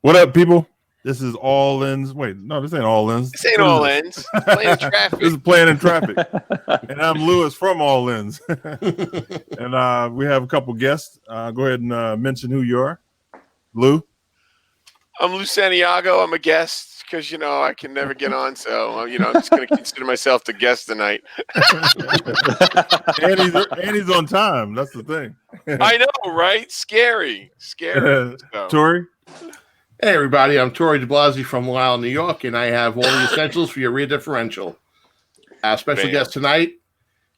What up, people? This is All Ends. Wait, no, this ain't All Ends. This ain't All Ends. Playing in traffic. This is Playing in Traffic. And I'm Lewis from All Ends. And we have a couple guests. Go ahead and mention who you are. Lou? I'm Lou Santiago. I'm a guest because, I can never get on. So, I'm just going to consider myself the guest tonight. and he's on time. That's the thing. I know, right? Scary. So. Tori? Hey, everybody. I'm Tori DeBlasi from Long Island, New York, and I have all the essentials for your rear differential. Our special guest tonight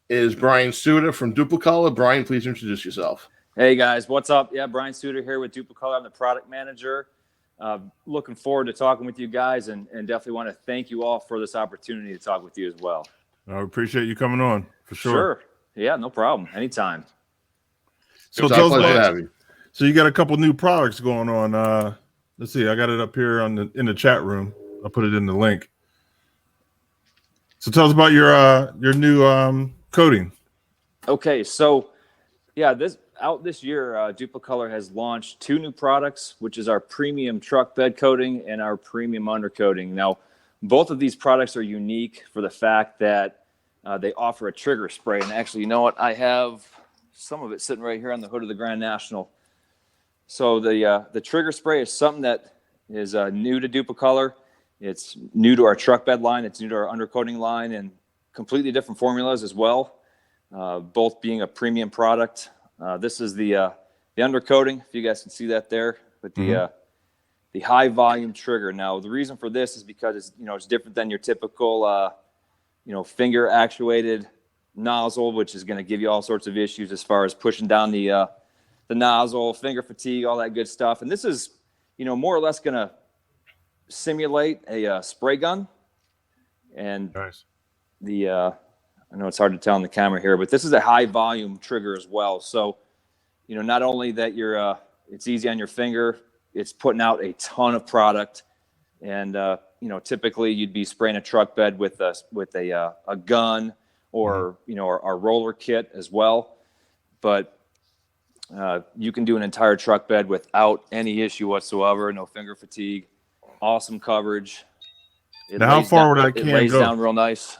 is Brian Suter from Dupli-Color. Brian, please introduce yourself. Hey, guys. What's up? Yeah, Brian Suter here with Dupli-Color. I'm the product manager. Looking forward to talking with you guys and definitely want to thank you all for this opportunity to talk with you as well. I appreciate you coming on, for sure. Sure. Yeah, no problem. Anytime. So tell us about it. So you got a couple new products going on. Let's see. I got it up here in the chat room. I'll put it in the link. So tell us about your new coating. Okay, so yeah, this year, Dupli-Color has launched two new products, which is our premium truck bed coating and our premium undercoating. Now, both of these products are unique for the fact that they offer a trigger spray. And actually, you know what? I have some of it sitting right here on the hood of the Grand National. So the trigger spray is something that is new to Dupli-Color. It's new to our truck bed line. It's new to our undercoating line, and completely different formulas as well, both being a premium product. This is the undercoating, if you guys can see that there, with the high volume trigger. Now, the reason for this is because it's different than your typical finger actuated nozzle, which is going to give you all sorts of issues as far as pushing down the nozzle, finger fatigue, all that good stuff. And this is, more or less going to simulate a spray gun. And nice. I know it's hard to tell on the camera here, but this is a high volume trigger as well. So, not only that it's easy on your finger, it's putting out a ton of product. And, typically you'd be spraying a truck bed with a gun or, our roller kit as well. But you can do an entire truck bed without any issue whatsoever, no finger fatigue, awesome coverage. Now, how far would that can go? It lays down real nice.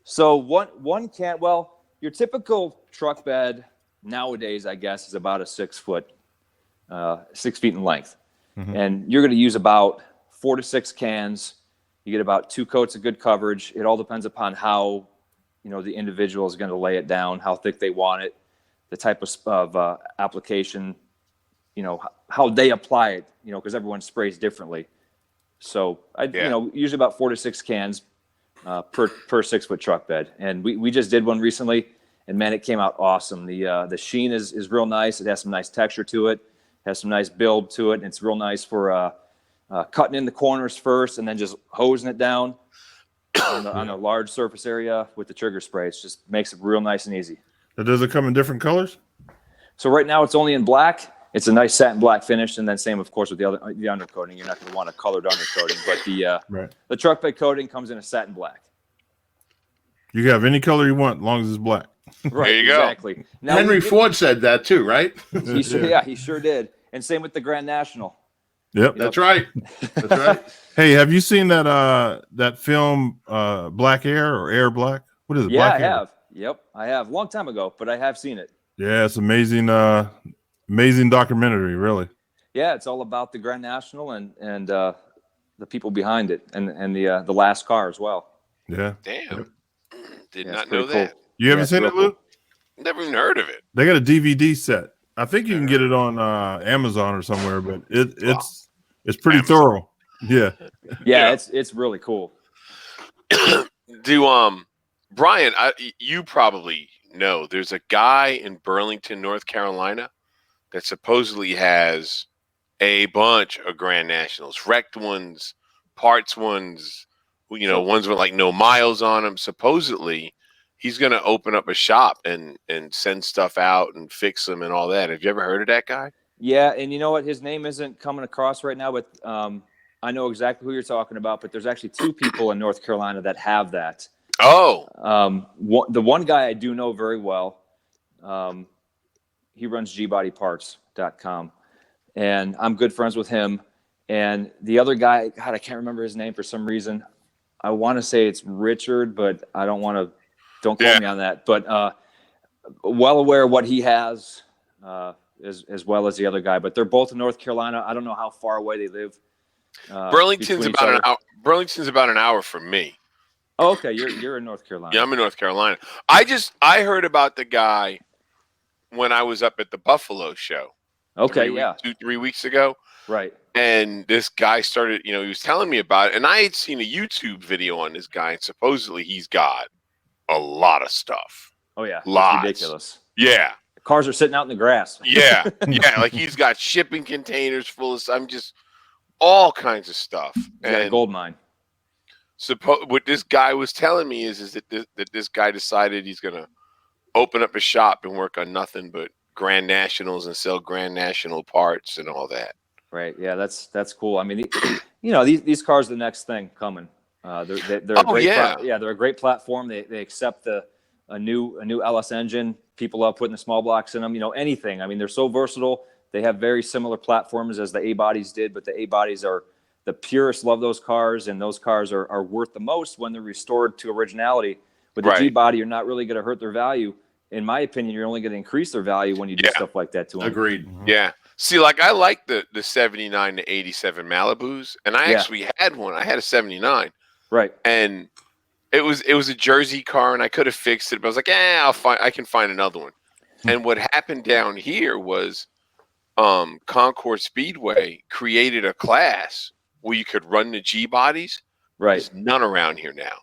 So one can, your typical truck bed nowadays, I guess, is about a 6 feet in length. Mm-hmm. And you're going to use about 4 to 6 cans. You get about 2 coats of good coverage. It all depends upon how, the individual is going to lay it down, how thick they want it, the type of application, how they apply it, because everyone sprays differently. So usually about 4 to 6 cans per 6 foot truck bed. And we just did one recently, and man, it came out awesome. The sheen is real nice. It has some nice texture to it, has some nice build to it, and it's real nice for cutting in the corners first and then just hosing it down on a large surface area with the trigger spray. It just makes it real nice and easy. Does it come in different colors? So right now it's only in black. It's a nice satin black finish, and then same, of course, with the undercoating. You're not going to want a colored undercoating, but the truck bed coating comes in a satin black. You can have any color you want, as long as it's black. Right, there you exactly. go. Now, Henry Ford said that too, right? He sure did. And same with the Grand National. Yep, that's right. That's right. Hey, have you seen that film Black Air or Air Black? What is it? Yeah, Black I Air? have. Yep, I have. Long time ago, but I have seen it. Yeah, it's amazing. Amazing documentary, really. Yeah, it's all about the Grand National and the people behind it, and the last car as well. Yeah. Damn. Did not know that. Cool. You haven't seen it, Lou? Never even heard of it. They got a DVD set. I think you can get it on Amazon or somewhere, but it's pretty thorough. Yeah. Yeah, it's really cool. Brian, you probably know there's a guy in Burlington, North Carolina that supposedly has a bunch of Grand Nationals, wrecked ones, parts ones, ones with like no miles on them. Supposedly he's going to open up a shop and send stuff out and fix them and all that. Have you ever heard of that guy? Yeah, and you know what? His name isn't coming across right now, but I know exactly who you're talking about. But there's actually 2 people in North Carolina that have that. Oh. The one guy I do know very well, he runs gbodyparts.com. and I'm good friends with him. And the other guy, God, I can't remember his name for some reason. I want to say it's Richard, but I don't quote me on that. But well aware of what he has, as well as the other guy. But they're both in North Carolina. I don't know how far away they live. Burlington's about an hour. Burlington's about an hour from me. Oh, okay, you're in North Carolina. Yeah, I'm in North Carolina. I heard about the guy when I was up at the Buffalo show. Okay, 3 weeks ago. Right. And this guy started, he was telling me about it, and I had seen a YouTube video on this guy, and supposedly he's got a lot of stuff. Oh yeah, lots. It's ridiculous. Yeah, the cars are sitting out in the grass. Yeah, like he's got shipping containers full of all kinds of stuff. And a gold mine. What this guy was telling me is that this guy decided he's gonna open up a shop and work on nothing but Grand Nationals and sell Grand National parts and all that. Right. Yeah, that's cool. I mean, these cars are the next thing coming. They're a great they're a great platform. They accept a new LS engine. People love putting the small blocks in them. Anything. I mean, they're so versatile. They have very similar platforms as the A bodies did, but the A bodies are the purists love those cars, and those cars are worth the most when they're restored to originality. With the G body, you're not really going to hurt their value. In my opinion, you're only going to increase their value when you do stuff like that to them. Agreed. Mm-hmm. Yeah. See, like I like the 79 to 87 Malibus, and I actually had one. I had a 79. Right. And it was a Jersey car, and I could have fixed it, but I was like, I can find another one. And what happened down here was Concord Speedway created a class where you could run the G bodies. Right. There's none around here now.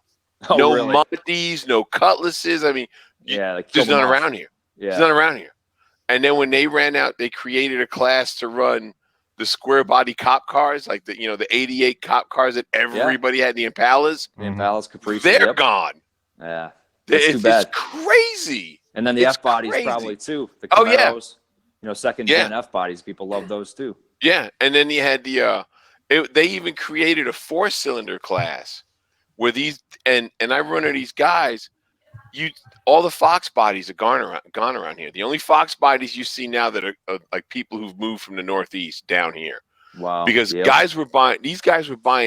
Oh, no really? Mumpties, no Cutlasses. I mean, there's none around here. Yeah. There's none around here. And then when they ran out, they created a class to run the square body cop cars, like the 88 cop cars that everybody had, the Impalas. The Impalas, Caprice. They're gone. Yeah. It's crazy. And then the F bodies probably too. The Camaros, second gen F bodies. People love those too. Yeah. And then you had they even created a 4-cylinder class where these, and I run into these guys, all the Fox bodies are gone around here. The only Fox bodies you see now that are like people who've moved from the Northeast down here. Wow. Because these guys were buying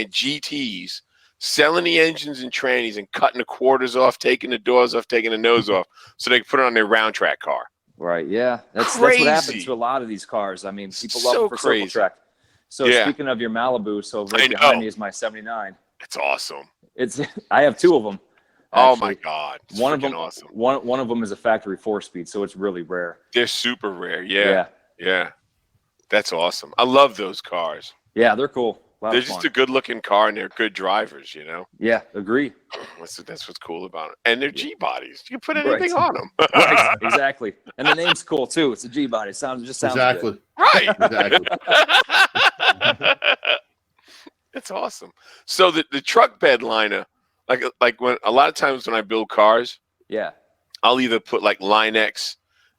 GTs, selling the engines and trannies and cutting the quarters off, taking the doors off, taking the nose off, so they could put it on their round track car. Right. Yeah. That's what happens to a lot of these cars. I mean, people love them for circle track. So speaking of your Malibu, right behind me is my 79. It's awesome. I have two of them. Actually. Oh my God! It's one of them, awesome. One of them is a factory 4-speed, so it's really rare. They're super rare. Yeah. That's awesome. I love those cars. Yeah, they're cool. They're just a good-looking car, and they're good drivers. Yeah, agree. That's what's cool about it. And they're G bodies. You can put anything on them. Right. Exactly. And the name's cool too. It's a G body. It sounds exactly good. Right. Exactly. It's awesome. So the truck bed liner. Like when a lot of times when I build cars, I'll either put like Line-X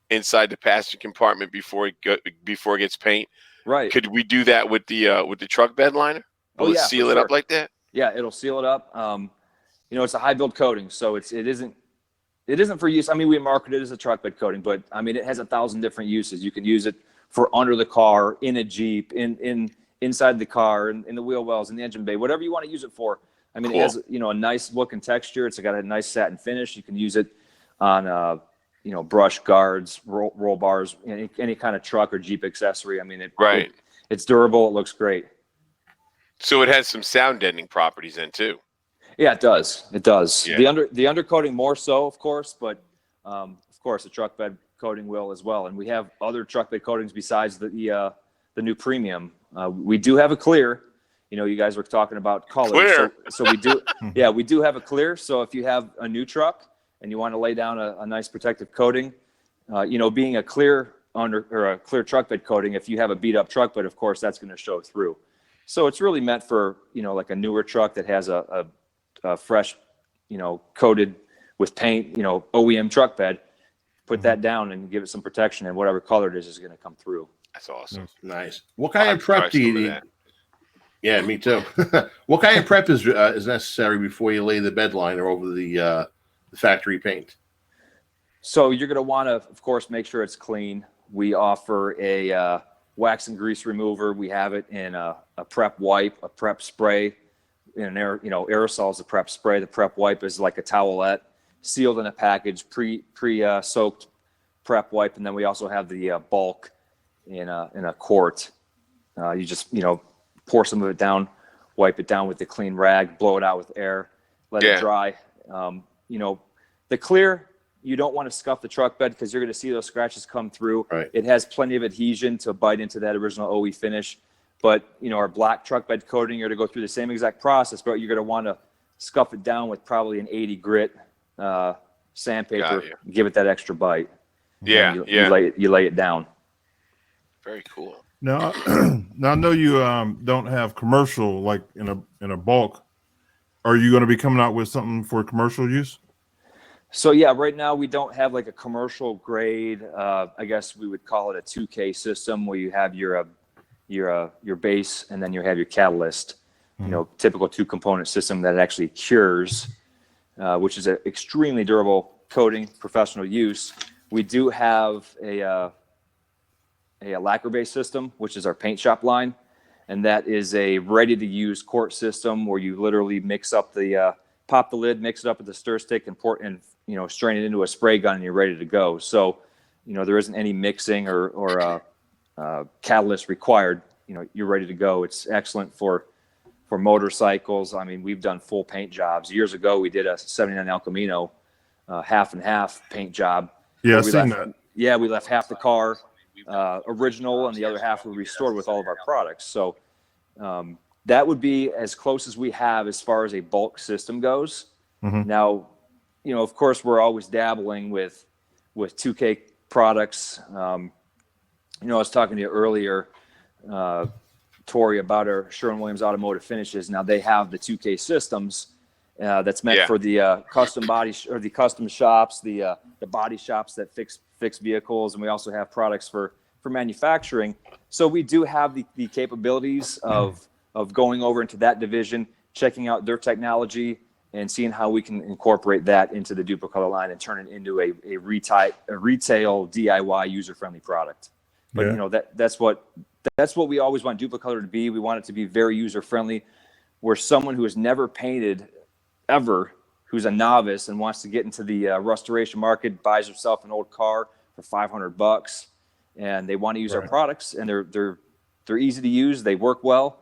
inside the passenger compartment before it gets paint. Right. Could we do that with the truck bed liner? Will it seal it up like that? Yeah, it'll seal it up. It's a high build coating, so it isn't for use. I mean, we market it as a truck bed coating, but I mean it has 1,000 different uses. You can use it for under the car, in a Jeep, inside the car, in the wheel wells, in the engine bay, whatever you want to use it for. I mean, It has, a nice look and texture. It's got a nice satin finish. You can use it on, brush guards, roll bars, any kind of truck or Jeep accessory. I mean, it's durable. It looks great. So it has some sound deadening properties then too. Yeah, it does. It does. Yeah. The undercoating more so, of course, but of course the truck bed coating will as well. And we have other truck bed coatings besides the new premium. We do have a clear. You guys were talking about color. Clear. So we do. Yeah, we do have a clear. So if you have a new truck and you want to lay down a nice protective coating, being a clear a clear truck bed coating, if you have a beat up truck bed, of course, that's going to show through. So it's really meant for, like a newer truck that has a fresh, coated with paint, OEM truck bed, put that down and give it some protection, and whatever color it is going to come through. That's awesome. Nice. What kind of prep do you need? Yeah, me too. What kind of prep is necessary before you lay the bed liner over the factory paint? So you're going to want to, of course, make sure it's clean. We offer a wax and grease remover. We have it in a prep wipe, a prep spray, in an aerosol is a prep spray. The prep wipe is like a towelette sealed in a package, soaked prep wipe. And then we also have the bulk in a quart. You just, pour some of it down, wipe it down with the clean rag, blow it out with air, let it dry. The clear, you don't want to scuff the truck bed because you're going to see those scratches come through. Right. It has plenty of adhesion to bite into that original OE finish. But, our black truck bed coating, you're going to go through the same exact process, but you're going to want to scuff it down with probably an 80 grit sandpaper, give it that extra bite. Yeah, You lay it down. Very cool. Now I know you don't have commercial like in a bulk. Are you going to be coming out with something for commercial use? So yeah, right now we don't have like a commercial grade. I guess we would call it a 2K system where you have your base and then you have your catalyst. Typical 2-component system that actually cures, which is an extremely durable coating, professional use. We do have a lacquer-based system, which is our paint shop line, and that is a ready-to-use quart system where you literally mix up pop the lid, mix it up with the stir stick, and strain it into a spray gun, and you're ready to go. So, there isn't any mixing or catalyst required. You're ready to go. It's excellent for motorcycles. I mean, we've done full paint jobs. Years ago, we did a 79 El Camino half and half paint job. Yeah, I've seen that. Yeah, we left half the car original and the other half we restored with all of our products. So that would be as close as we have as far as a bulk system goes. Mm-hmm. Now, of course, we're always dabbling with 2K products. I was talking to you earlier, Tori, about our Sherwin-Williams Automotive finishes. Now they have the 2K systems that's meant for the custom body or the custom shops, the body shops that fix vehicles, and we also have products for manufacturing. So we do have the capabilities of going over into that division, checking out their technology, and seeing how we can incorporate that into the Dupli-Color line and turn it into a retail DIY user-friendly product. But that's what we always want Dupli-Color to be. We want it to be very user-friendly, where someone who has never painted ever, who's a novice and wants to get into the restoration market, buys herself an old car for $500, and they want to use our products, and they're easy to use, they work well,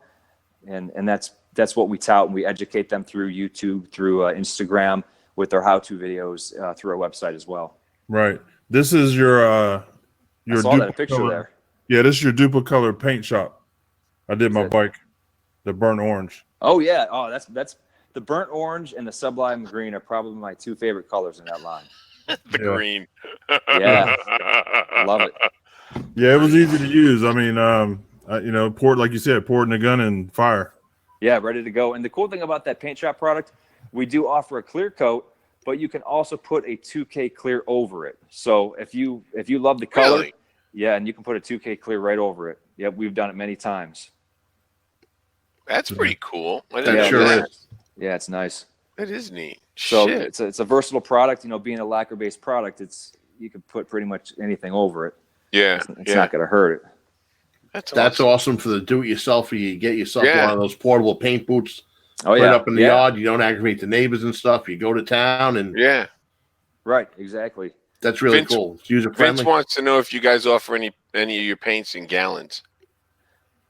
and that's what we tout, and we educate them through YouTube, through Instagram, with our how-to videos, through our website as well. Right. This is your I saw that picture there. Yeah, this is your Dupli-Color paint shop. I did my bike, the burnt orange. Oh yeah. Oh, that's the burnt orange and the sublime green are probably my two favorite colors in that line. The green. Yeah. Love it. Yeah, it was easy to use. I mean, pour, like you said, pour it in the gun and fire. Yeah, ready to go. And the cool thing about that paint shop product, we do offer a clear coat, but you can also put a 2K clear over it. So if you love the color, Really? Yeah, and you can put a 2K clear right over it. Yep, we've done it many times. That's pretty cool. That sure is. Yeah, it's nice. That is neat. So Shit. it's a versatile product. Being a lacquer-based product, you can put pretty much anything over it. Yeah, It's not going to hurt it. That's awesome for the do-it-yourself. You get yourself one of those portable paint boots. Oh, Put it up in the yard. You don't aggravate the neighbors and stuff. You go to town and right, exactly. That's really cool. It's user friendly. Vince wants to know if you guys offer any of your paints in gallons.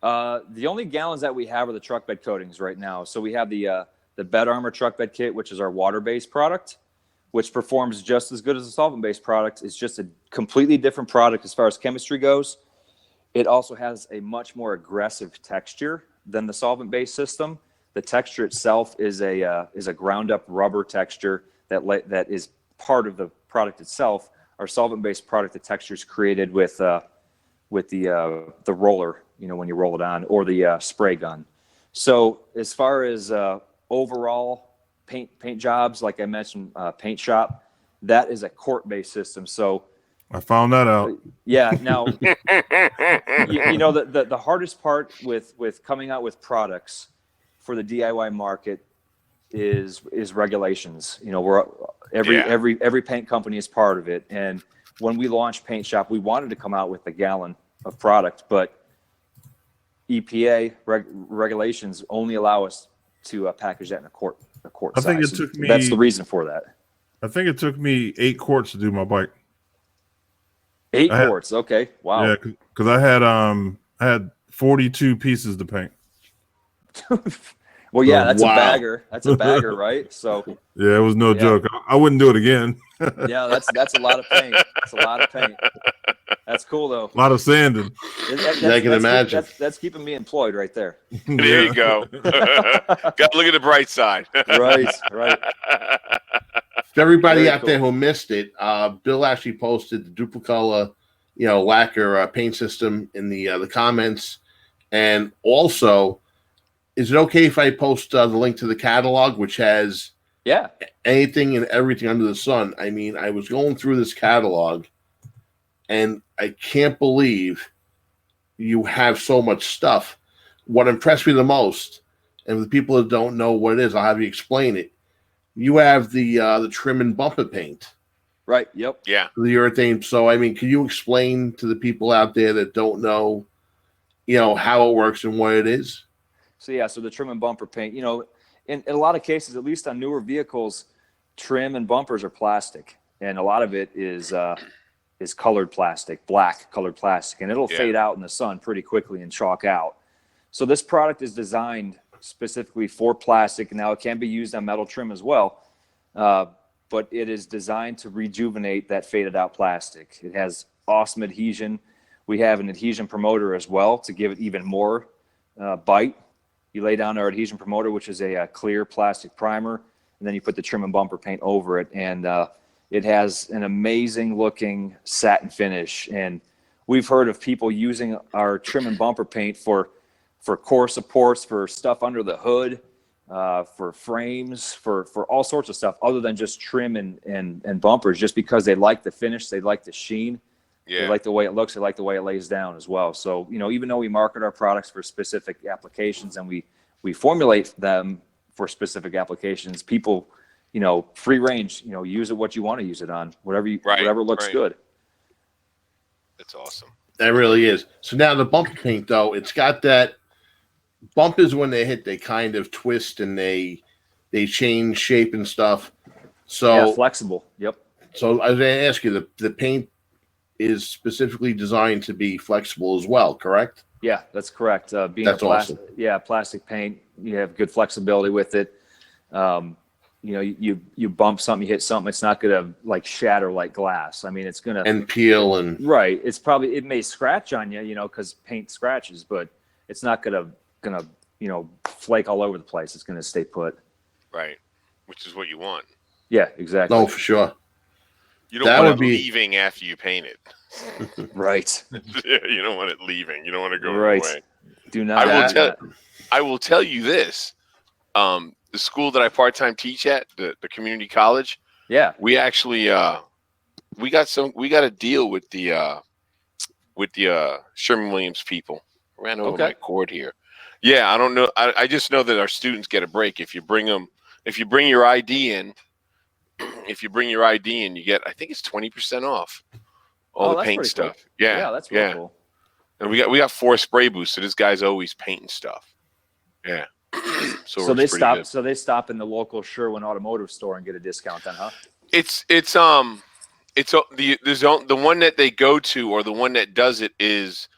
The only gallons that we have are the truck bed coatings right now. So we have the Bed Armor truck bed kit, which is our water-based product, which performs just as good as a solvent-based product. It's just a completely different product as far as chemistry goes. It also has a much more aggressive texture than the solvent-based system. The texture itself is a ground-up rubber texture that is part of the product itself. Our solvent-based product, the texture is created with the roller, when you roll it on, or the spray gun. So as far as overall paint jobs, like I mentioned, paint shop, that is a quart-based system. So I found that out. Yeah. Now, the hardest part with coming out with products for the DIY market is regulations. Every paint company is part of it. And when we launched Paint Shop, we wanted to come out with a gallon of product, but EPA regulations only allow us to package that in a quart I think size. it took me. That's the reason for that. I think it took me 8 quarts to do my bike. 8 quarts. Okay. Wow. Yeah, because I had 42 pieces to paint. Well, yeah, that's Wow. a bagger. That's a bagger, right? So Yeah, it was no joke. I wouldn't do it again. yeah, that's a lot of paint. That's a lot of paint. That's cool though. A lot of sanding. I can imagine. That's keeping me employed right there. There you go. Got to look at the bright side. Right. For everybody Very out there cool. who missed it, Bill actually posted the Dupli-Color, lacquer paint system in the comments. And also, is it okay if I post the link to the catalog, which has anything and everything under the sun? I mean, I was going through this catalog, and I can't believe you have so much stuff. What impressed me the most, and for the people that don't know what it is, I'll have you explain it. You have the trim and bumper paint. Right. Yep. Yeah. The urethane. So, I mean, can you explain to the people out there that don't know, how it works and what it is? So the trim and bumper paint, in a lot of cases, at least on newer vehicles, trim and bumpers are plastic, and a lot of it is colored plastic, black colored plastic, and it'll fade out in the sun pretty quickly and chalk out. So this product is designed specifically for plastic. Now it can be used on metal trim as well, but it is designed to rejuvenate that faded out plastic. It has awesome adhesion. We have an adhesion promoter as well to give it even more bite. You lay down our adhesion promoter, which is a clear plastic primer, and then you put the trim and bumper paint over it, and it has an amazing looking satin finish. And we've heard of people using our trim and bumper paint for core supports, for stuff under the hood, for frames, for all sorts of stuff other than just trim and bumpers, just because they like the finish, they like the sheen. They like the way it looks. They like the way it lays down as well. So, even though we market our products for specific applications and we formulate them for specific applications, people, free range, use it what you want to use it on, whatever looks good. That's awesome. That really is. So now the bumper paint, though, it's got that bumpers when they hit, they kind of twist and they change shape and stuff. So flexible. Yep. So I was going to ask you, the paint is specifically designed to be flexible as well, correct? Yeah, that's correct. Being that's awesome. Plastic paint, you have good flexibility with it. You bump something, you hit something, it's not going to shatter like glass. I mean, it's going to and peel and right. It may scratch on you, because paint scratches, but it's not going to flake all over the place. It's going to stay put. Right, which is what you want. Yeah, exactly. No, for sure. You don't want it leaving after you paint it. Right. You don't want it leaving. You don't want to go right. away. Do not. I will tell you this. The school that I part-time teach at, the community college. Yeah. We actually we got a deal with the Sherman-Williams people. Ran over my cord here. Yeah, I don't know. I just know that our students get a break if you bring your ID in. If you bring your ID in, you get, I think it's 20% off all the paint stuff. Cool. Yeah, yeah, that's really cool. And we got 4 spray booths, so this guy's always painting stuff. Yeah. So they stop. Good. So they stop in the local Sherwin Automotive store and get a discount then, huh? It's the one that they go to, or the one that does it, is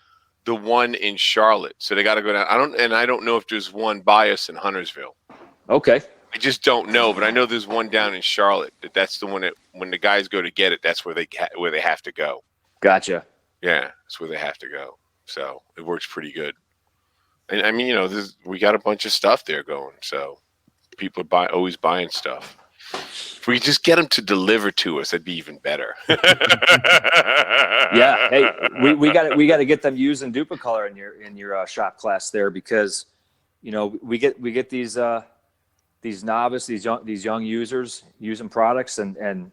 the one in Charlotte. So they got to go down. I don't know if there's one by us in Huntersville. Okay. I just don't know, but I know there's one down in Charlotte. That's the one that when the guys go to get it, that's where they have to go. Gotcha. Yeah, that's where they have to go. So it works pretty good. And I mean, we got a bunch of stuff there going. So people are always buying stuff. If we just get them to deliver to us, that'd be even better. Yeah. Hey, we got to get them using Dupli-Color in your shop class there, because we get these novice, these young users using products and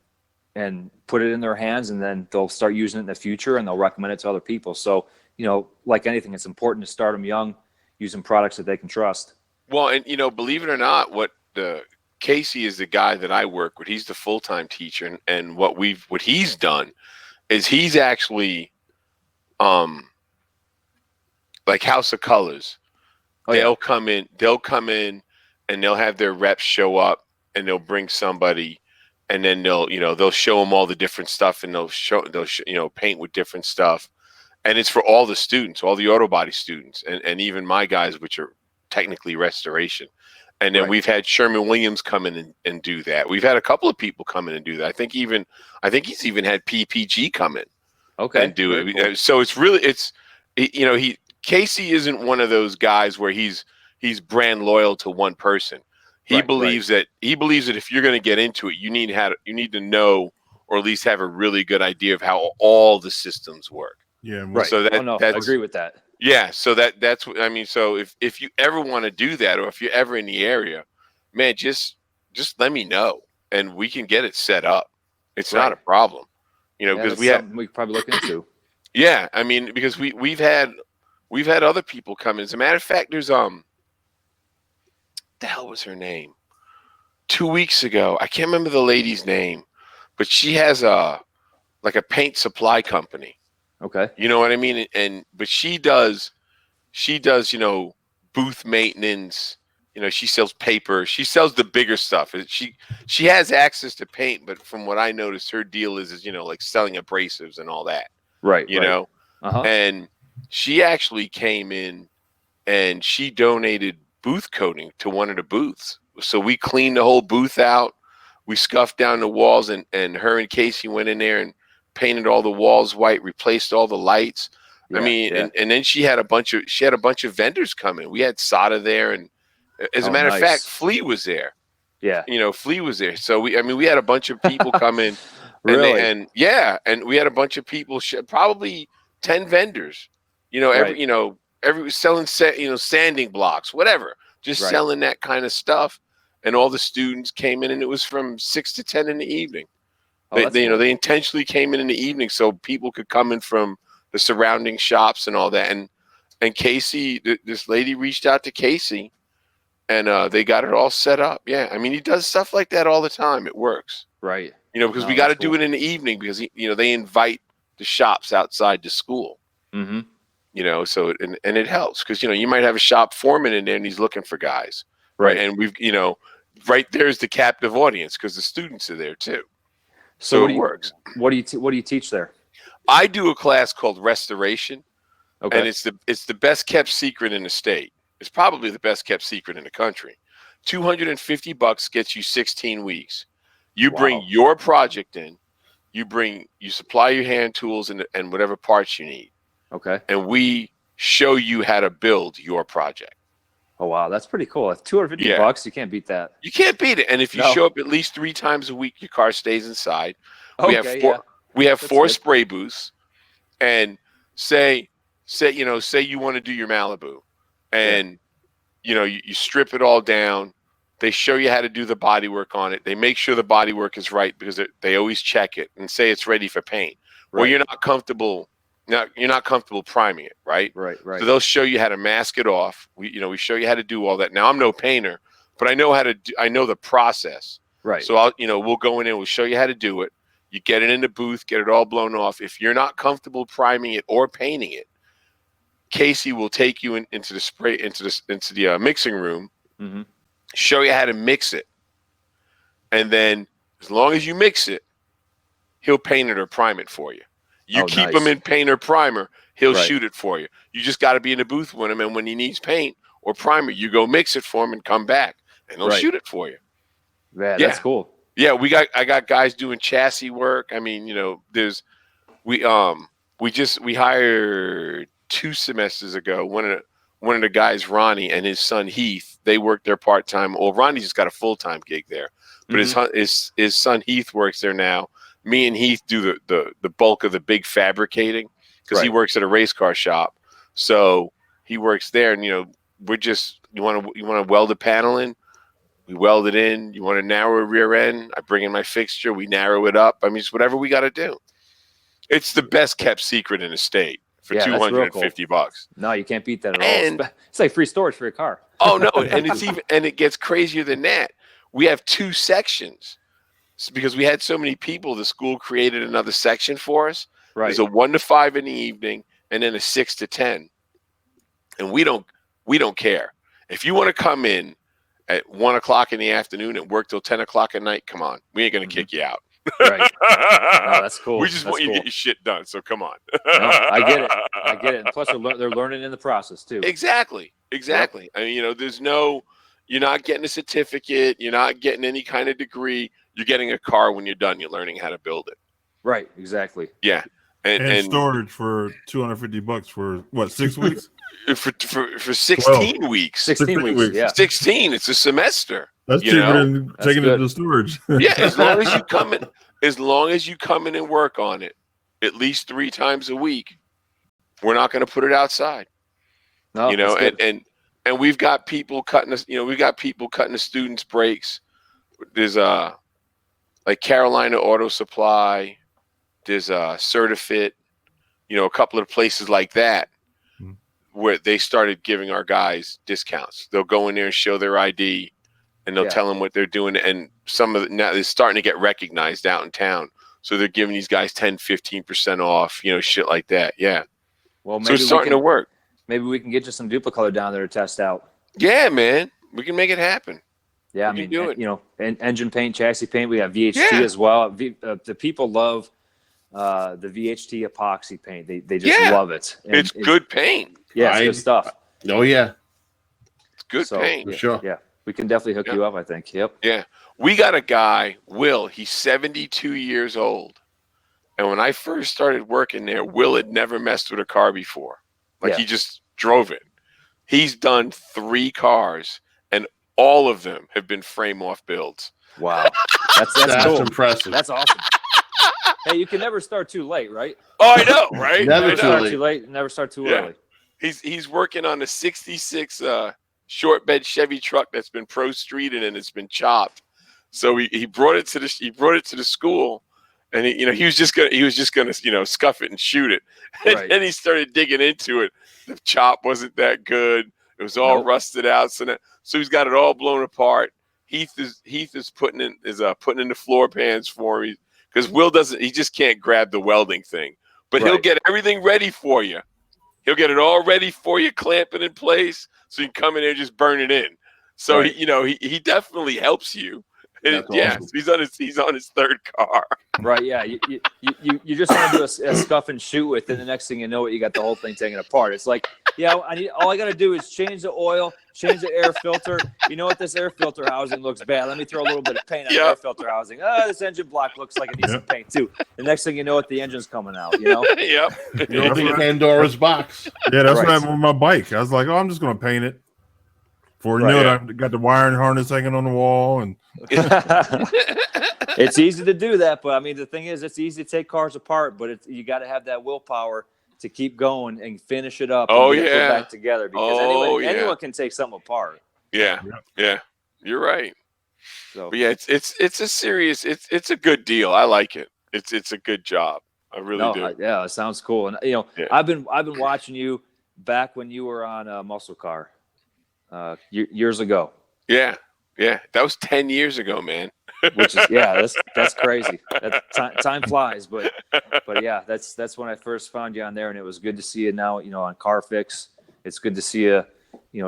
put it in their hands, and then they'll start using it in the future and they'll recommend it to other people. So, like anything, it's important to start them young, using products that they can trust. Well, and believe it or not, Casey is the guy that I work with. He's the full-time teacher, and what he's done is he's actually like House of Colors. Oh, They'll come in, and they'll have their reps show up, and they'll bring somebody, and then they'll show them all the different stuff, and they'll paint with different stuff. And it's for all the students, all the auto body students, and even my guys, which are technically restoration. And then we've had Sherman Williams come in and do that. We've had a couple of people come in and do that. I think he's even had PPG come in and do it. Cool. So it's really, Casey isn't one of those guys where he's brand loyal to one person. He believes that if you're going to get into it, you need to know, or at least have a really good idea of how all the systems work. Yeah, right. So I agree with that. Yeah, so that's what I mean. So if you ever want to do that, or if you're ever in the area, man, just let me know, and we can get it set up. It's not a problem, because we could probably look into. Yeah, I mean, because we've had other people come in. As a matter of fact, there's the hell was her name? 2 weeks ago, I can't remember the lady's name, but she has like a paint supply company. Okay. You know what I mean? But she does, booth maintenance. She sells paper. She sells the bigger stuff. She has access to paint, but from what I noticed, her deal is like selling abrasives and all that. Right. You know? Uh-huh. And she actually came in and she donated booth coating to one of the booths. So we cleaned the whole booth out. We scuffed down the walls, and her and Casey went in there and painted all the walls white, replaced all the lights. And then she had a bunch of vendors come in. We had Sada there, and as a matter of fact, Flea was there. Yeah. Flea was there. So we had a bunch of people come in. Really? And we had a bunch of people, probably 10 vendors. Every selling sanding blocks, whatever, just selling that kind of stuff. And all the students came in, and it was from 6 to 10 in the evening. They intentionally came in the evening so people could come in from the surrounding shops and all that. And Casey, this lady reached out to Casey, and they got it all set up. Yeah, I mean, he does stuff like that all the time. It works, right? Because we got to do it in the evening because they invite the shops outside the school. Mm-hmm. So and it helps because you might have a shop foreman in there and he's looking for guys, right? And we've right there's the captive audience because the students are there too. So it works. What do you teach there? I do a class called Restoration, and it's the best kept secret in the state. It's probably the best kept secret in the country. $250 gets you 16 weeks. You bring your project in, you supply your hand tools and whatever parts you need. Okay. And we show you how to build your project. Oh wow, that's pretty cool. That's $250. You can't beat that. You can't beat it. And if you show up at least 3 times a week, your car stays inside. We have four spray booths, and say you want to do your Malibu, and you strip it all down. They show you how to do the body work on it. They make sure the body work is right because they always check it and say it's ready for paint. Well, you're not comfortable. Now you're not comfortable priming it, right? Right. So they'll show you how to mask it off. We show you how to do all that. Now I'm no painter, but I know I know the process. Right. So we'll go in and we'll show you how to do it. You get it in the booth, get it all blown off. If you're not comfortable priming it or painting it, Casey will take you into the mixing room, show you how to mix it, and then as long as you mix it, he'll paint it or prime it for you. You keep him in paint or primer, he'll shoot it for you. You just got to be in the booth with him, and when he needs paint or primer, you go mix it for him and come back, and he'll shoot it for you. Yeah, that's cool. Yeah, I got guys doing chassis work. I mean, we hired 2 semesters ago. One of the guys, Ronnie, and his son Heath, they work there part-time. Well, Ronnie just got a full-time gig there, but his son Heath works there now. Me and Heath do the bulk of the big fabricating because he works at a race car shop. So he works there, and we're just you want to weld a panel in. We weld it in. You want to narrow a rear end? I bring in my fixture. We narrow it up. I mean, it's whatever we got to do. It's the best kept secret in the state for $250. Cool. No, you can't beat that at all. It's like free storage for your car. Oh no, and it gets crazier than that. We have 2 sections because we had so many people. The school created another section for us. Right. There's a 1 to 5 in the evening, and then a 6 to 10. and we don't care. If you want to come in at 1 o'clock in the afternoon and work till 10 o'clock at night, come on. We ain't gonna kick you out. Right. No, that's cool. We just that's want you cool. to get your shit done. So come on. No, I get it. And plus, they're learning in the process too. Exactly. Yep. I mean, you're not getting a certificate. You're not getting any kind of degree. You're getting a car when you're done. You're learning how to build it. Right. Exactly. Yeah. And storage for $250 for what, 6 weeks? For 16 12. weeks. 16 weeks. Yeah. 16. It's a semester. That's cheaper than taking it to storage. Yeah, as long as you come in and work on it at least 3 times a week, we're not going to put it outside. No, and we've got people cutting us. We've got people cutting the students' breaks. There's like Carolina Auto Supply. There's Certifit. A couple of places like that where they started giving our guys discounts. They'll go in there and show their ID. And they'll tell them what they're doing. And some of it now is starting to get recognized out in town. So they're giving these guys 10, 15% off, shit like that. Yeah. Well, maybe so it's starting to work. Maybe we can get you some Dupli-Color down there to test out. Yeah, man. We can make it happen. Yeah, I mean, and engine paint, chassis paint. We have VHT as well. The people love the VHT epoxy paint. They just love it. And it's good paint. Yeah, it's good stuff. Oh, yeah. It's good paint. For sure. Yeah. We can definitely hook you up, I think. Yep. Yeah. We got a guy, Will. He's 72 years old. And when I first started working there, Will had never messed with a car before. He just drove it. He's done 3 cars, and all of them have been frame-off builds. Wow. That's cool. Impressive. That's awesome. Hey, you can never start too late, right? Oh, I know, right? Never too late. Never start too early. He's working on a 66 short bed Chevy truck that's been pro streeted and it's been chopped. So he brought it to the school, and he was just gonna scuff it and shoot it. And then he started digging into it. The chop wasn't that good. It was all rusted out. So he's got it all blown apart. Heath is putting in the floor pans for me because Will he just can't grab the welding thing, but he'll get everything ready for you. He'll get it all ready for you, clamp it in place, so you can come in there and just burn it in. So he definitely helps you. And awesome. He's on his 3rd car. Right, yeah. You just want to do a scuff and shoot with, and the next thing you know, you got the whole thing taken apart. It's like, all I got to do is change the oil, change the air filter. You know what? This air filter housing looks bad. Let me throw a little bit of paint on the air filter housing. This engine block looks like it needs some paint too. The next thing you know, the engine's coming out. Yep. You open Pandora's box. Yeah, that's what happened with my bike. I was like, I'm just gonna paint it. Before you knew it, I got the wiring harness hanging on the wall, and it's easy to do that. But I mean, the thing is, it's easy to take cars apart, but you got to have that willpower to keep going and finish it up. And put it back together, because anyone can take something apart. Yeah, you're right. So but it's a serious. It's a good deal. I like it. It's a good job. I really do. Yeah, it sounds cool. And I've been watching you back when you were on Muscle Car. Years ago. Yeah. That was 10 years ago, man. Which is that's crazy. Time flies, but yeah, that's when I first found you on there, and it was good to see you now. On Car Fix. It's good to see you.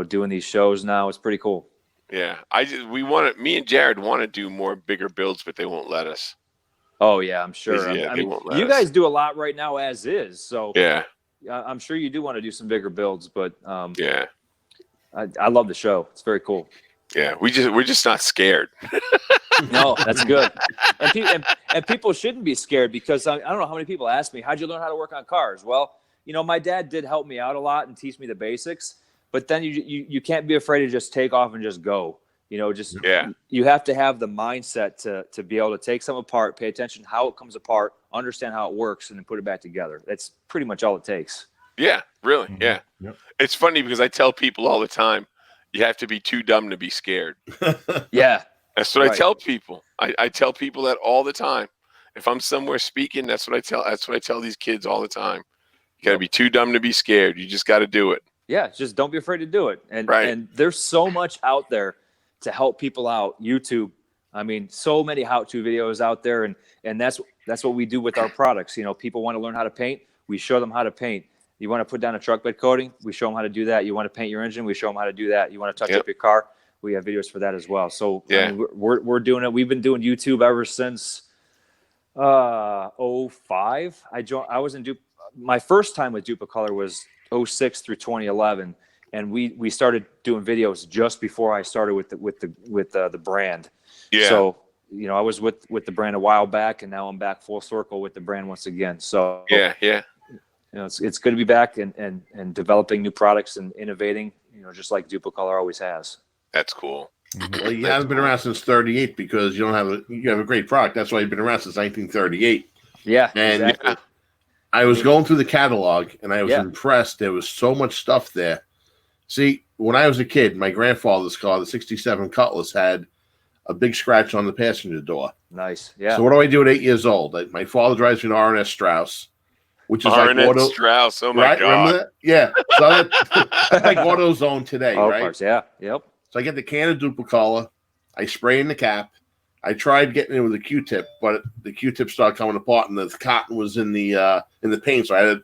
Doing these shows now. It's pretty cool. Yeah, me and Jared want to do more bigger builds, but they won't let us. Oh yeah, I'm sure. I mean, you guys do a lot right now as is, so yeah, I'm sure you do want to do some bigger builds, but yeah. I love the show. It's very cool. Yeah, we're just not scared. No, that's good. And people shouldn't be scared, because I don't know how many people ask me, how'd you learn how to work on cars? Well, my dad did help me out a lot and teach me the basics, but then you can't be afraid to just take off and just go. You have to have the mindset to be able to take something apart, pay attention how it comes apart, understand how it works, and then put it back together. That's pretty much all it takes. Yeah, really. Mm-hmm. Yeah. Yep. It's funny because I tell people all the time, you have to be too dumb to be scared. Yeah. That's what I tell people. I tell people that all the time. If I'm somewhere speaking, that's what I tell these kids all the time. You got to be too dumb to be scared. You just got to do it. Yeah, just don't be afraid to do it. And there's so much out there to help people out. YouTube, I mean, so many how-to videos out there, and that's what we do with our products. People want to learn how to paint. We show them how to paint. You want to put down a truck bed coating? We show them how to do that. You want to paint your engine? We show them how to do that. You want to touch up your car? We have videos for that as well. So I mean, we're doing it. We've been doing YouTube ever since 05. I was in my first time with Dupli-Color was 06 through 2011, and we started doing videos just before I started with the brand. Yeah. So I was with the brand a while back, and now I'm back full circle with the brand once again. So it's good to be back and developing new products and innovating. Just like Dupli-Color always has. That's cool. Well, you haven't been around since 38 because you have a great product. That's why you've been around since 1938. Yeah, and exactly. I was going through the catalog and I was impressed. There was so much stuff there. See, when I was a kid, my grandfather's car, the 67 Cutlass, had a big scratch on the passenger door. Nice. Yeah. So what do I do at 8 years old? My father drives an R&S Strauss, which is like auto Strauss. Oh my right? God. Remember that? Yeah. So that's like AutoZone today, right? Parts, yeah. Yep. So I get the can of Dupli-Color. I spray in the cap. I tried getting it with a Q-tip, but the Q-tip started coming apart, and the cotton was in the paint. So I had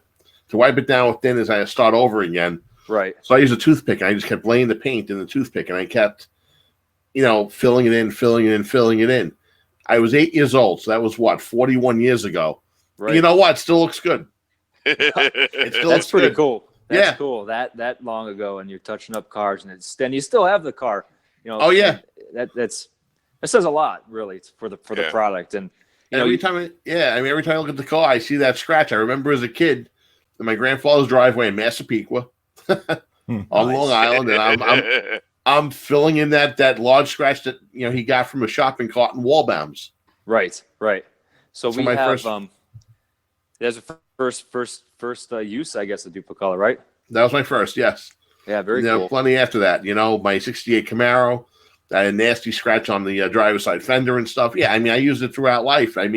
to wipe it down with thin as I start over again. Right. So I used a toothpick, and I just kept laying the paint in the toothpick, and I kept, filling it in. I was 8 years old, so that was 41 years ago. Right. And you know what? It still looks good. That's pretty cool. That's cool. That long ago, and you're touching up cars, and you still have the car. Oh yeah. That says a lot, really, for the product. And every time I look at the car, I see that scratch. I remember as a kid in my grandfather's driveway in Massapequa on Long Island, and I'm filling in that large scratch that he got from a shopping cart in Walbaum's. Right. So we have there's a first use, I guess, of Dupli-Color, right? That was my first, yes. Yeah, very cool. Plenty after that. My 68 Camaro, I had a nasty scratch on the driver's side fender and stuff. Yeah, I used it throughout life. So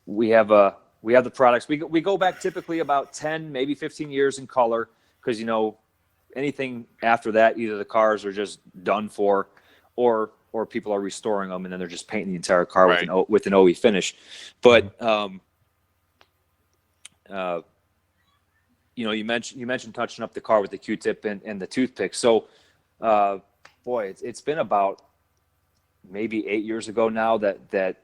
we have the products. We go back typically about 10, maybe 15 years in color, because anything after that, either the cars are just done for, or people are restoring them and then they're just painting the entire car with an OE finish. But you mentioned touching up the car with the Q-tip and the toothpick. So, it's been about maybe 8 years ago now that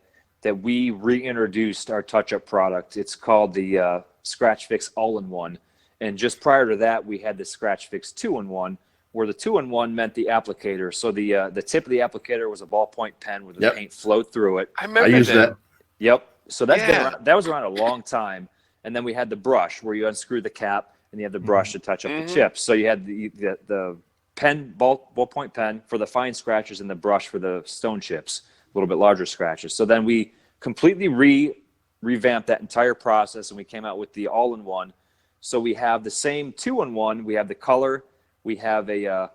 we reintroduced our touch-up product. It's called the Scratch Fix All-in-One. And just prior to that, we had the Scratch Fix 2-in-1, where the 2-in-1 meant the applicator. So the tip of the applicator was a ballpoint pen with the paint flowed through it. I remember that. Yep. So that was around a long time. And then we had the brush, where you unscrew the cap and you have the brush to touch up the chips. So you had the pen, ballpoint pen for the fine scratches, and the brush for the stone chips, a little bit larger scratches. So then we completely revamped that entire process, and we came out with the all-in-one. So we have the same 2-in-1. We have the color, we have a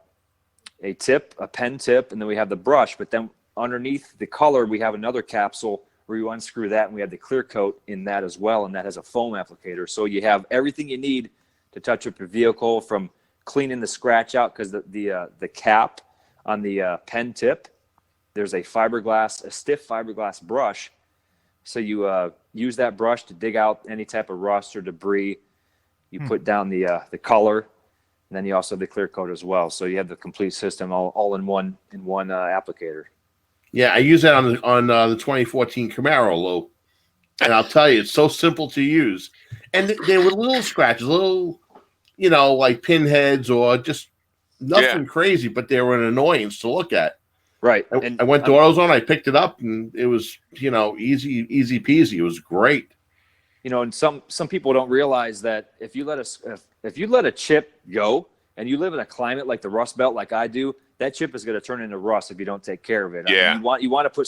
tip, a pen tip, and then we have the brush. But then underneath the color, we have another capsule where you unscrew that, and we have the clear coat in that as well, and that has a foam applicator. So you have everything you need to touch up your vehicle, from cleaning the scratch out, because the cap on the pen tip, there's a stiff fiberglass brush. So you use that brush to dig out any type of rust or debris. You put down the color, and then you also have the clear coat as well. So you have the complete system all in one applicator. Yeah, I use that on the 2014 Camaro, Lou. And I'll tell you, it's so simple to use. And there were little scratches, like pinheads or just nothing crazy, but they were an annoyance to look at. Right. I went to AutoZone, I picked it up, and it was, easy peasy. It was great. And some people don't realize that if you let a chip go, and you live in a climate like the Rust Belt, like I do, that chip is going to turn into rust if you don't take care of it. Yeah. You want to put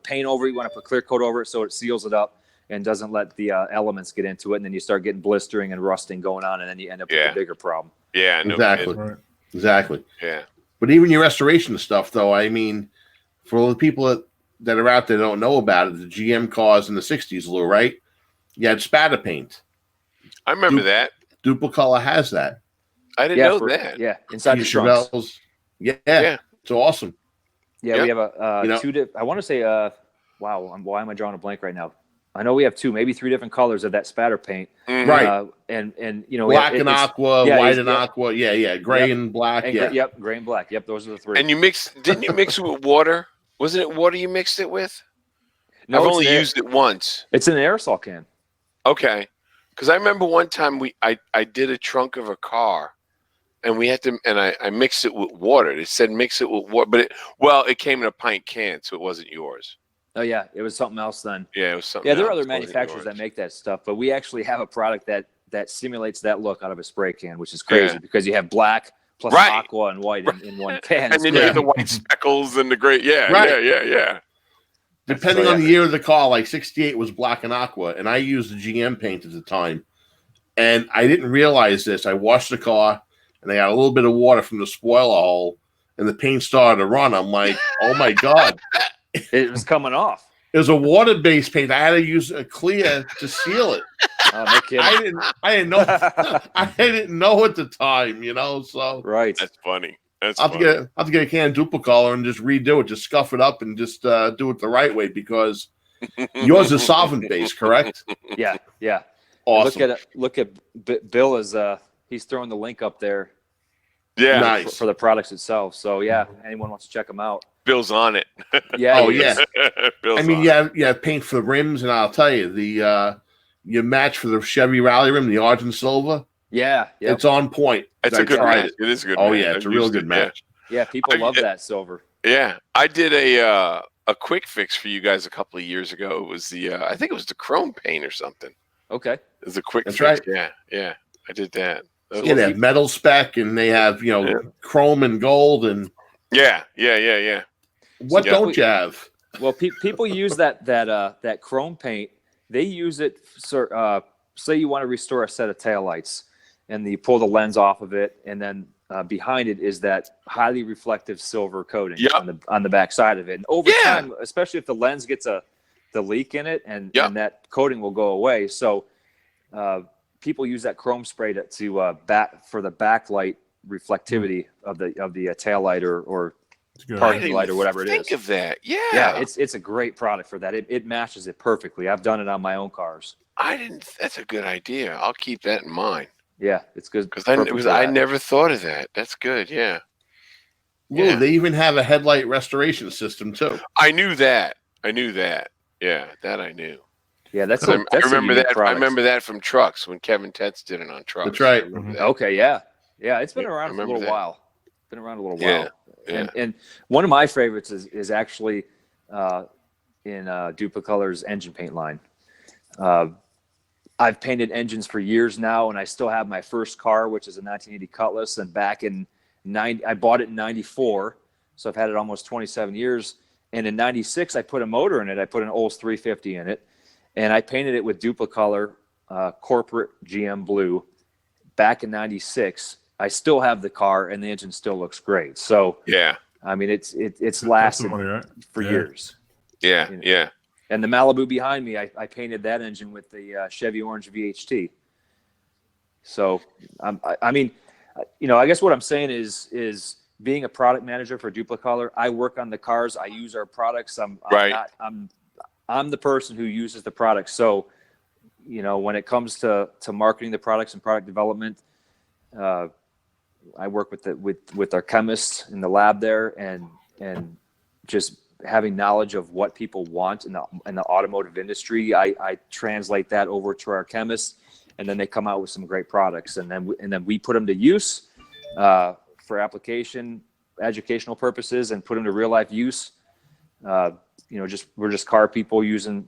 paint over it, you want to put clear coat over it so it seals it up and doesn't let the elements get into it, and then you start getting blistering and rusting going on, and then you end up with a bigger problem. Yeah, Exactly. Yeah. But even your restoration stuff, though, for all the people that are out there that don't know about it, the GM cars in the 60s, Lou, right? You had spatter paint. I remember that. Dupli-Color has that. I didn't know that. Yeah, inside the trunks. Yeah, it's awesome. Yeah, we have a I want to say, wow, why am I drawing a blank right now? I know we have 2, maybe 3 different colors of that spatter paint. Right. And you know, black and aqua, white and aqua. Yeah. Gray and black. And gray and black. Yep, those are the 3. And didn't you mix it with water? Wasn't it water you mixed it with? No, I've only used it once. It's in an aerosol can. Okay. Because I remember one time I did a trunk of a car, and we had to, and I mixed it with water. It said mix it with water, but it came in a pint can, so it wasn't yours. Oh yeah, it was something else then. Yeah, it was something. Yeah, there are other manufacturers that make that stuff, but we actually have a product that simulates that look out of a spray can, which is crazy because you have black plus aqua and white in one can. And then you have the white speckles and the gray. Yeah. Depending on the year of the car, like 68 was black and aqua, and I used the GM paint at the time. And I didn't realize this. I washed the car, and I got a little bit of water from the spoiler hole, and the paint started to run. I'm like, oh my God. It was coming off. It was a water-based paint. I had to use a clear to seal it. Oh, no kidding. I didn't know. I didn't know at the time, So right. That's funny. I'll have to get a can of Dupli-Color and just redo it, just scuff it up and just do it the right way because yours is solvent based, correct? Yeah. Awesome. Look at Bill as he's throwing the link up there. Yeah, nice for the products itself. So yeah, anyone wants to check them out. Bill's on it. Yeah. Oh yeah. Bill's you have paint for the rims, and I'll tell you your match for the Chevy Rally rim, the Argent Silver. Yeah, it's on point. It's a good match. It is a good. Oh match. yeah, it's a real good match. Yeah, people love that silver. Yeah, I did a quick fix for you guys a couple of years ago. It was I think it was the chrome paint or something. Okay, it was a quick fix. Right. Yeah, I did that. They have metal spec, and they have chrome and gold, and yeah. What don't you have? Well, people use that chrome paint. They use it. Say you want to restore a set of taillights, and you pull the lens off of it, and then behind it is that highly reflective silver coating on the back side of it. And over time, especially if the lens gets the leak in it, and that coating will go away. So people use that chrome spray for the backlight reflectivity of the tail light or parking light or whatever it is. Think of that. Yeah, it's a great product for that. It matches it perfectly. I've done it on my own cars. That's a good idea. I'll keep that in mind. Yeah, it's good because I never thought of that. That's good. Yeah. Well, they even have a headlight restoration system too. I knew that. Yeah, that I knew. Yeah, that's I remember that. Product. I remember that from trucks when Kevin Tetz did it on trucks. That's right. Okay, yeah. It's been around for a little while. And one of my favorites is actually in Dupli-Color's engine paint line. I've painted engines for years now, and I still have my first car, which is a 1980 Cutlass. And back in I bought it in '94, so I've had it almost 27 years. And in '96, I put a motor in it. I put an Olds 350 in it, and I painted it with Dupli-Color corporate GM blue. Back in '96, I still have the car, and the engine still looks great. So yeah, I mean it's lasted for years. Yeah. And the Malibu behind me, I painted that engine with the Chevy Orange VHT. So, I mean, I guess what I'm saying is being a product manager for Dupli-Color, I work on the cars. I use our products. I'm the person who uses the products. So, when it comes to marketing the products and product development, I work with our chemists in the lab there and just having knowledge of what people want in the automotive industry. I translate that over to our chemists, and then they come out with some great products, and then we put them to use for application, educational purposes, and put them to real life use. We're just car people using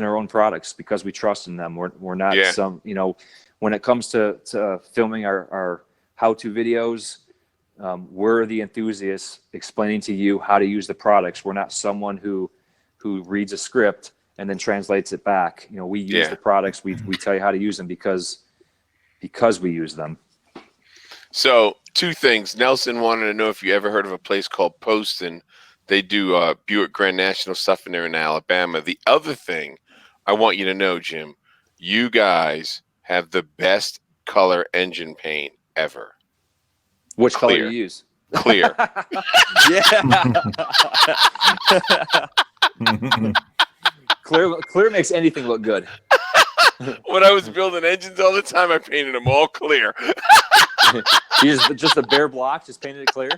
our own products because we trust in them. We're not when it comes to filming our how-to videos, we're the enthusiasts explaining to you how to use the products. We're not someone who reads a script and then translates it back. We use the products. We tell you how to use them because we use them. So 2 things. Nelson wanted to know if you ever heard of a place called Poston. They do Buick Grand National stuff in there in Alabama. The other thing I want you to know, Jim, you guys have the best color engine paint ever. Which color do you use? Clear. Clear makes anything look good. When I was building engines all the time, I painted them all clear. You just a bare block, just painted it clear.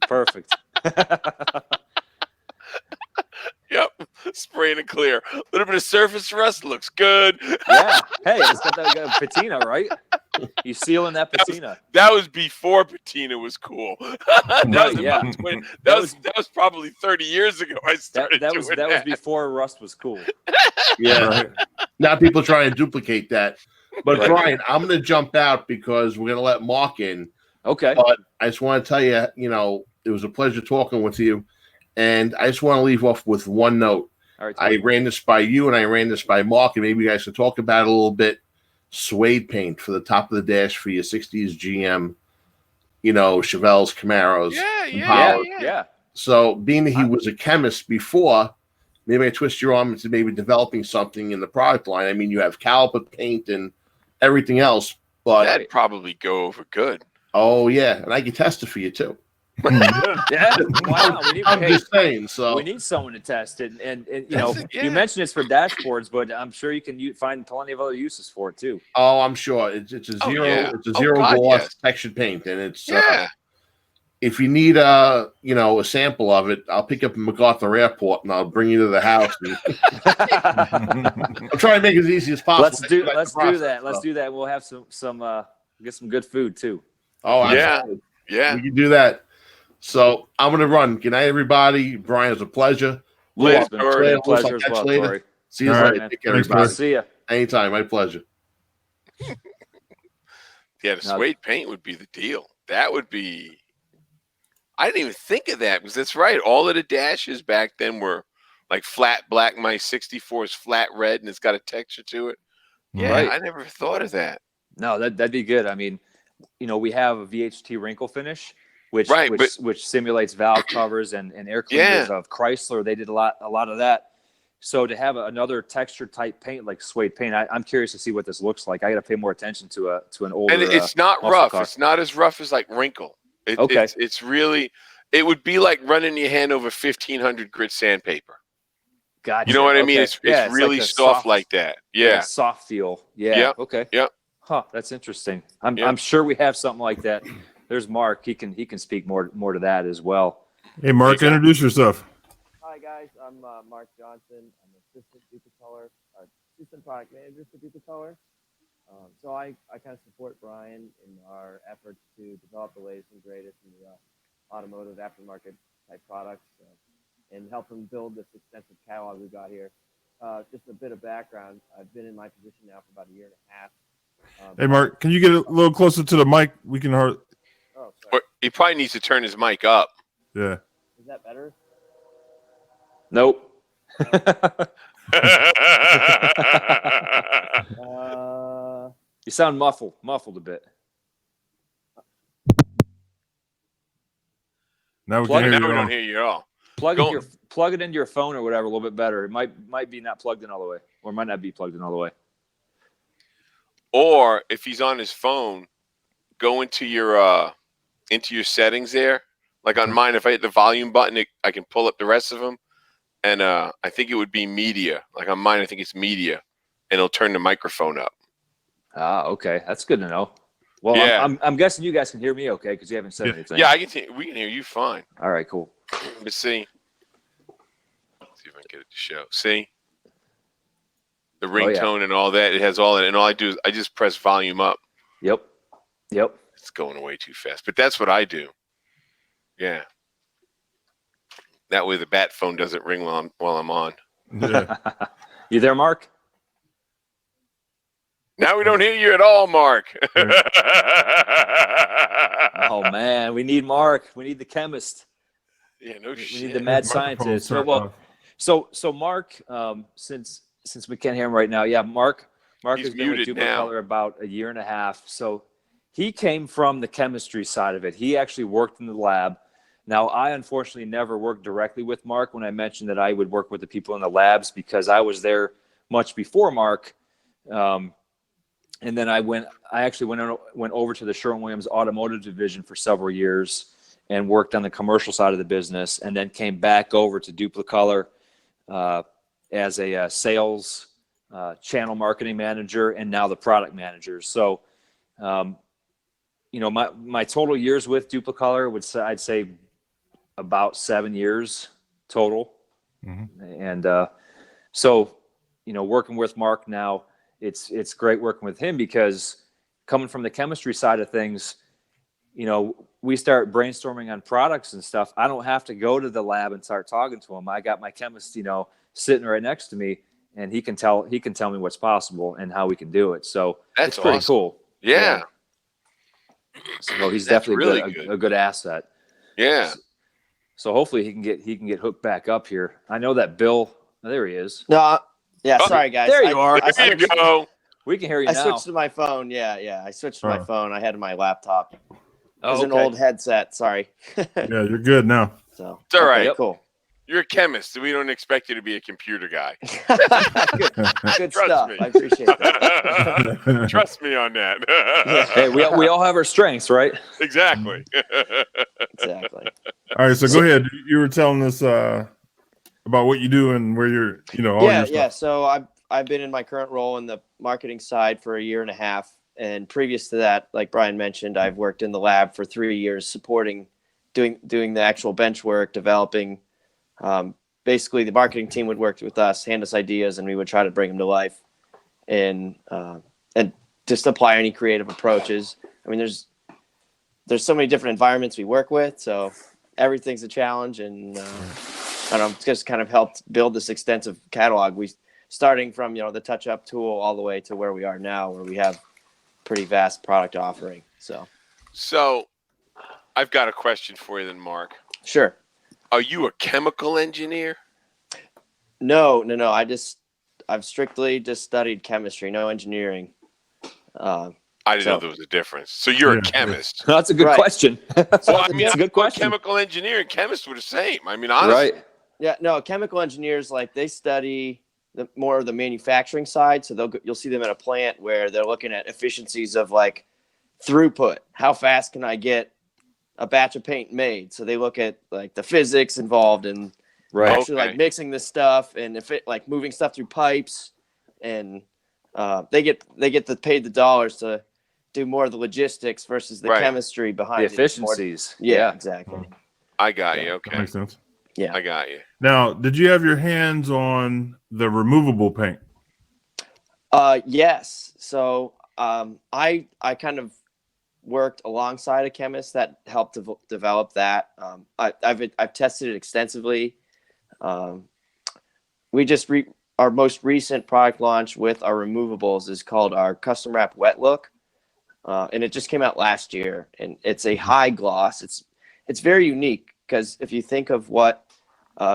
Perfect. Yep, spraying it clear. A little bit of surface rust looks good. Yeah. Hey, it's got that patina, right? You sealing that patina. That was before patina was cool. That was probably 30 years ago. I started that was before rust was cool. Yeah. Right. Now people try and duplicate that. But Right. Brian, I'm going to jump out because we're going to let Mark in. Okay. But I just want to tell you, it was a pleasure talking with you. And I just want to leave off with one note. All right. I ran this by you and I ran this by Mark, and maybe you guys can talk about it a little bit. Suede paint for the top of the dash for your 60s GM, Chevelles, Camaros. Yeah. So being that he was a chemist before, maybe I twist your arm into maybe developing something in the product line. I mean, you have caliper paint and everything else, but That'd probably go over good. oh yeah, and I can test it for you too. Yeah. Wow. I'm just saying. So we need someone to test it, and Yeah. you mentioned it's for dashboards, but I'm sure you can find plenty of other uses for it too. oh, I'm sure it's a zero. Yeah. It's a zero God, gloss yes. textured paint, and it's Yeah. if you need a sample of it, I'll pick up at MacArthur Airport and I'll bring you to the house. I'm trying to make it as easy as possible. Let's do that. Let's do that. We'll have some get some good food too. Oh, Yeah. absolutely. Yeah. We can do that. So I'm gonna run. Good night, everybody. Brian, it's a pleasure. Later, It's been Tori. a pleasure as well, Tori. See you All right. later. Take care, Thanks, everybody. Tori. See ya. Anytime, my pleasure. Yeah, the Now- suede paint would be the deal. That would be. I didn't even think of that because that's right. All of the dashes back then were like flat black. My 64 is flat red and it's got a texture to it. Yeah, Right. I never thought of that. No, that'd be good. I mean, we have a VHT wrinkle finish, which Right, which simulates valve covers and air cleaners of Chrysler. They did a lot of that. So to have another texture type paint like suede paint, I'm curious to see what this looks like. I got to pay more attention to an older. And it's not muscle rough. car. It's not as rough as like wrinkle. Okay. It's really. It would be like running your hand over 1500 grit sandpaper. Gotcha. You know what I mean? Okay. It's Yeah, really like a soft like that. Yeah. soft feel. Yeah. Yep. Okay. Yep. Huh. That's interesting. Yep. I'm sure we have something like that. There's Mark. He can speak more to that as well. Hey, Mark, introduce yourself. Hi guys, I'm Mark Johnson. I'm assistant Dupli-Color, assistant product manager for Dupli-Color. So I kind of support Brian in our efforts to develop the latest and greatest in the automotive aftermarket type products and help him build this extensive catalog we've got here. Just a bit of background. I've been in my position now for about a year and a half. Hey, Mark, can you get a little closer to the mic? We can hardly. Oh, sorry. Or he probably needs to turn his mic up. Yeah. Is that better? Nope. You sound muffled a bit. Now we Plug can Now hear we you. don't hear you at all. Plug it into your phone or whatever a little bit better. It might be not plugged in all the way, or might not be plugged in all the way. Or if he's on his phone, go into your settings there. Like on mine, if I hit the volume button, I can pull up the rest of them. And I think it would be media. Like on mine, I think it's media, and it'll turn the microphone up. Ah, okay, that's good to know. Well, Yeah. I'm guessing you guys can hear me okay because you haven't said anything. Yeah, we can hear you fine. All right, cool. Let's see. Let's see if I can get it to show. See? The ringtone and all that. It has all that. And all I do is I just press volume up. Yep. It's going away too fast. But that's what I do. Yeah. That way the bat phone doesn't ring while I'm on. Yeah. You there, Mark? Now we don't hear you at all, Mark. Oh man, we need Mark. We need the chemist. Yeah, no We shit. need the mad Microphone's scientist. turned Well, off. so Mark, since we can't hear him right now, yeah, Mark He's has been with muted now. Dupli-Color about a year and a half. So he came from the chemistry side of it. He actually worked in the lab. Now, I unfortunately never worked directly with Mark when I mentioned that I would work with the people in the labs because I was there much before Mark. And then I actually went over to the Sherwin-Williams Automotive division for several years and worked on the commercial side of the business, and then came back over to Dupli-Color as a sales channel marketing manager, and now the product manager. So, my total years with Dupli-Color I'd say about 7 years total. Mm-hmm. And so, working with Mark now, it's great working with him because coming from the chemistry side of things, we start brainstorming on products and stuff. I don't have to go to the lab and start talking to him. I got my chemist, sitting right next to me, and he can tell me what's possible and how we can do it. So that's it's pretty awesome. cool. Yeah. So he's definitely a good asset. Yeah. So hopefully he can get hooked back up here. I know that Bill. Oh, there he is. No, yeah. Sorry, guys. There you are. There you go. We can hear you now. I switched to my phone. Yeah. I switched to my phone. I had my laptop. It was an okay. old headset. Sorry. Yeah, you're good now. So it's all right. Cool. You're a chemist. We don't expect you to be a computer guy. Good stuff. I appreciate that. Trust me on that. Hey, we all have our strengths, right? Exactly. Exactly. All right, so go ahead. You were telling us about what you do and where you're, all your stuff. Yeah. So I've been in my current role in the marketing side for 1.5 years, and previous to that, like Brian mentioned, I've worked in the lab for 3 years, supporting, doing the actual bench work, developing. Basically, the marketing team would work with us, hand us ideas, and we would try to bring them to life, and just apply any creative approaches. I mean, there's so many different environments we work with, so everything's a challenge, and I don't know, it's just kind of helped build this extensive catalog. Starting from the touch-up tool all the way to where we are now, where we have pretty vast product offering. So I've got a question for you then, Mark. Sure. Are you a chemical engineer? No. I've strictly just studied chemistry, no engineering. I didn't know there was a difference. So you're a chemist. That's a good question. Well, I mean, that's a good question. Chemical engineer and chemist were the same. I mean, honestly. Right. Yeah, no, chemical engineers, they study more of the manufacturing side. So you'll see them at a plant where they're looking at efficiencies of throughput. How fast can I get a batch of paint made? So they look at the physics involved in actually mixing this stuff, and if it moving stuff through pipes, and they get paid the dollars to do more of the logistics versus the chemistry behind the efficiencies. Yeah, exactly. I got you. Okay. That makes sense. Yeah, I got you. Now, did you have your hands on the removable paint? Yes. So I kind of worked alongside a chemist that helped develop that. I've tested it extensively. Our most recent product launch with our removables is called our Custom Wrap Wet Look, and it just came out last year. And it's a high gloss. It's very unique because if you think of what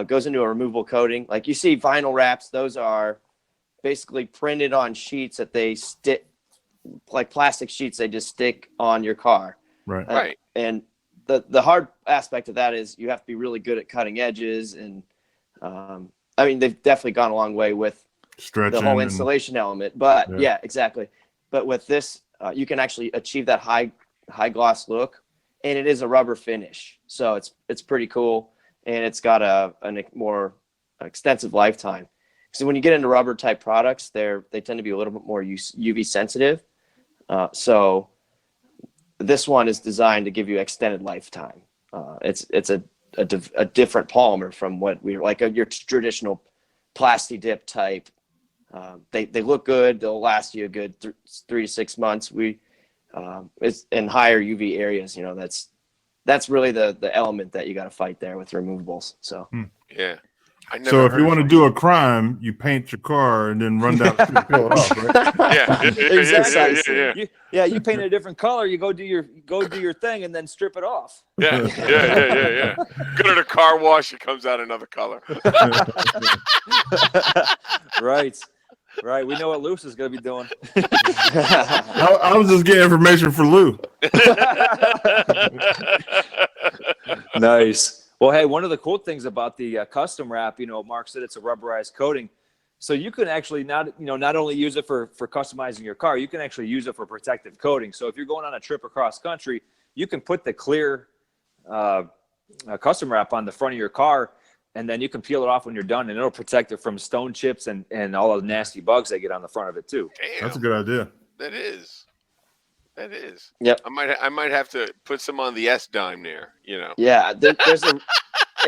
goes into a removable coating, like you see vinyl wraps, those are basically printed on sheets that they stick, like plastic sheets they just stick on your car. Right. Right. And the hard aspect of that is you have to be really good at cutting edges, and I mean, they've definitely gone a long way with stretching the whole installation element. But yeah, exactly. but with this, you can actually achieve that high gloss look, and it is a rubber finish, so it's pretty cool, and it's got a more extensive lifetime. So when you get into rubber type products, they tend to be a little bit more UV sensitive. So this one is designed to give you extended lifetime. It's a different polymer from what we like your traditional plasti dip type. They look good. They'll last you a good 3 to 6 months. It's in higher UV areas. You know, that's really the element that you got to fight there with removables. So yeah. So if you want to do a crime, you paint your car and then run down the street and peel it off, right? Yeah, exactly. Yeah, you paint a different color. You go do your thing and then strip it off. Yeah. Go to the car wash. It comes out another color. Right. We know what Luce is going to be doing. I was just getting information for Lou. Nice. Well, hey, one of the cool things about the custom wrap, Mark said it's a rubberized coating. So you can actually not only use it for customizing your car, you can actually use it for protective coating. So if you're going on a trip across country, you can put the clear custom wrap on the front of your car, and then you can peel it off when you're done, and it'll protect it from stone chips and all the nasty bugs that get on the front of it too. Damn, That's a good idea. That is. That is. Yep. I might have to put some on the S dime there. You know. Yeah, there's a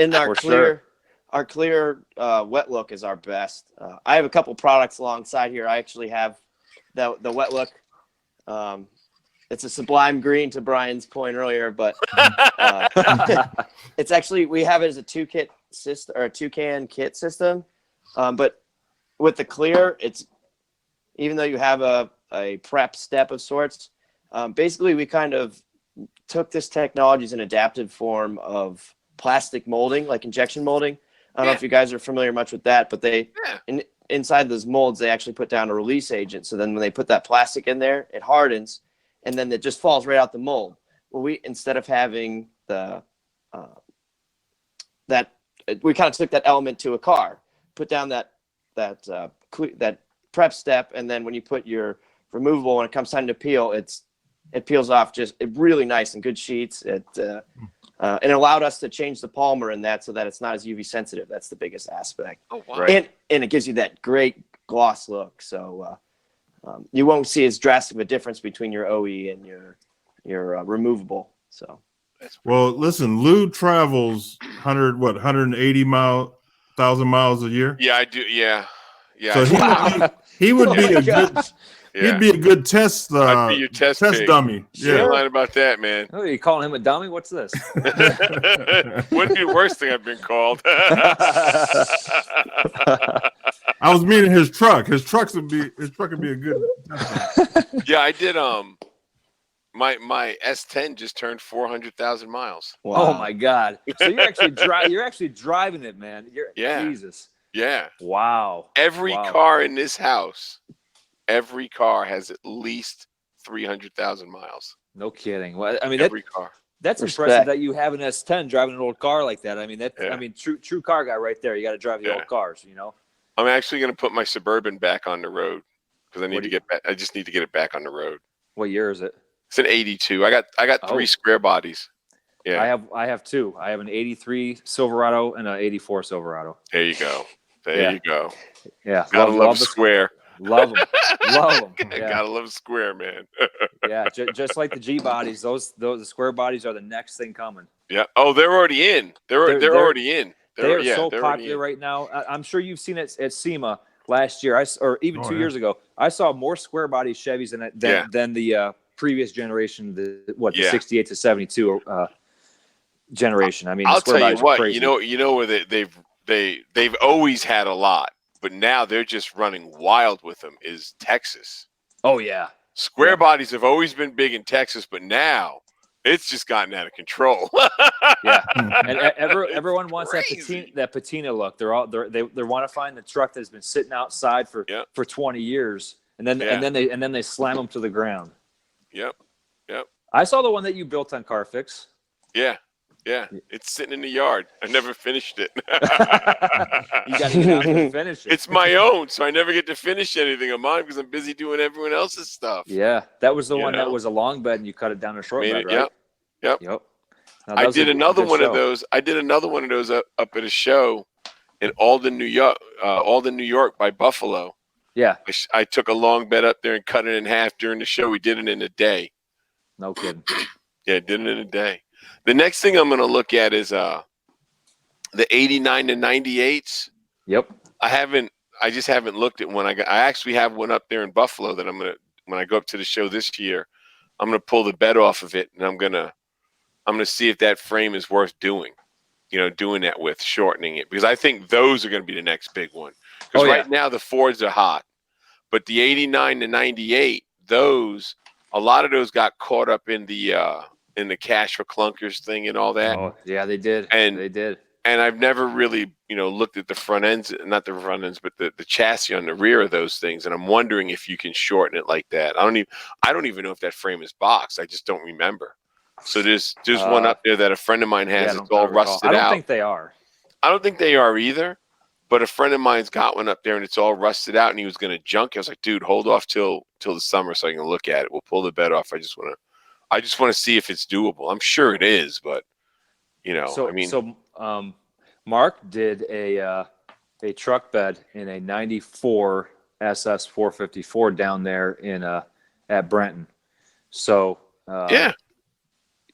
in our For clear. sure. Our clear wet look is our best. I have a couple products alongside here. I actually have the wet look. It's a sublime green to Brian's point earlier, but it's actually, we have it as a two-can kit system. But with the clear, it's, even though you have a prep step of sorts, basically we kind of took this technology as an adaptive form of plastic molding, like injection molding. I don't know if you guys are familiar much with that, but they inside those molds, they actually put down a release agent. So then when they put that plastic in there, it hardens, and then it just falls right out the mold. Well, we, instead of having the we kind of took that element to a car, put down that prep step, and then when you put your removable, when it comes time to peel, it peels off just really nice and good sheets. And it allowed us to change the polymer in that so that it's not as UV sensitive. That's the biggest aspect. Oh, wow. And it gives you that great gloss look. So you won't see as drastic of a difference between your OE and your removable. So. Well, listen, Lou travels 180,000 miles a year. Yeah, I do. Yeah. So he would be a good. Yeah. He'd be a good test. I'd be your test dummy. Yeah, Yeah. lying about that, man. Oh, you calling him a dummy? What's this? Wouldn't be the worst thing I've been called. I was meaning his truck. His truck would be a good. Yeah, I did. My S10 just turned 400,000 miles. Wow. Oh my God! So you're actually driving it, man. Yeah. Jesus. Yeah. Wow. Every car in this house, every car has at least 300,000 miles. No kidding. Well, I mean, Every car. that's Respect. impressive that you have an S10 driving an old car like that. I mean, Yeah. I mean, true car guy right there. You got to drive the old cars, you know. I'm actually going to put my Suburban back on the road because What do you- I just need to get it back on the road. What year is it? It's an 82. I got three square bodies. Yeah. I have two. I have an 83 Silverado and an 84 Silverado. There you go. There you go. Yeah. Gotta love a square. Love them. Love them. Yeah. Gotta love a square, man. Yeah. Just like the G bodies, those the square bodies are the next thing coming. Yeah. Oh, they're already in. They're already in. They're so popular right now. I'm sure you've seen it at SEMA last year, or even 2 years ago. I saw more square body Chevys than the previous generation, the 68 to 72 generation. I mean, I'll tell you what. crazy. You know where they've always had a lot, but now they're just running wild with them. Is Texas? Oh yeah. Square bodies have always been big in Texas, but now it's just gotten out of control. Yeah, and everyone wants crazy. that patina look. They want to find the truck that's been sitting outside for 20 years, and then they slam them to the ground. Yep. I saw the one that you built on Carfix. Yeah. It's sitting in the yard. I never finished it. You got to get out there and finish it. It's my own, so I never get to finish anything of mine because I'm busy doing everyone else's stuff. Yeah, that was the You one that know? was a long bed, and you cut it down to short bed, right? Yep. Now, I did another one of those. I did another one of those up at a show in Alden, New York by Buffalo. Yeah. I took a long bed up there and cut it in half during the show. We did it in a day. No kidding. Yeah, did it in a day. The next thing I'm going to look at is the 89 to 98s. Yep. I just haven't looked at one. I actually have one up there in Buffalo that when I go up to the show this year, I'm going to pull the bed off of it, and I'm going to see if that frame is worth doing that with, shortening it, because I think those are going to be the next big one. Because right now the Fords are hot, but the 89 to 98, a lot of those got caught up in the cash for clunkers thing and all that. Oh yeah, they did. And I've never really, looked at the front ends, not the front ends, but the chassis on the rear of those things. And I'm wondering if you can shorten it like that. I don't even know if that frame is boxed. I just don't remember. So there's one up there that a friend of mine has. It's all rusted out. I don't think they are. I don't think they are either. But a friend of mine's got one up there and it's all rusted out, and he was going to junk it. I was like, dude, hold off till the summer so I can look at it. We'll pull the bed off. I just want to see if it's doable. I'm sure it is, but Mark did a truck bed in a 94 SS 454 down there in at Brenton. So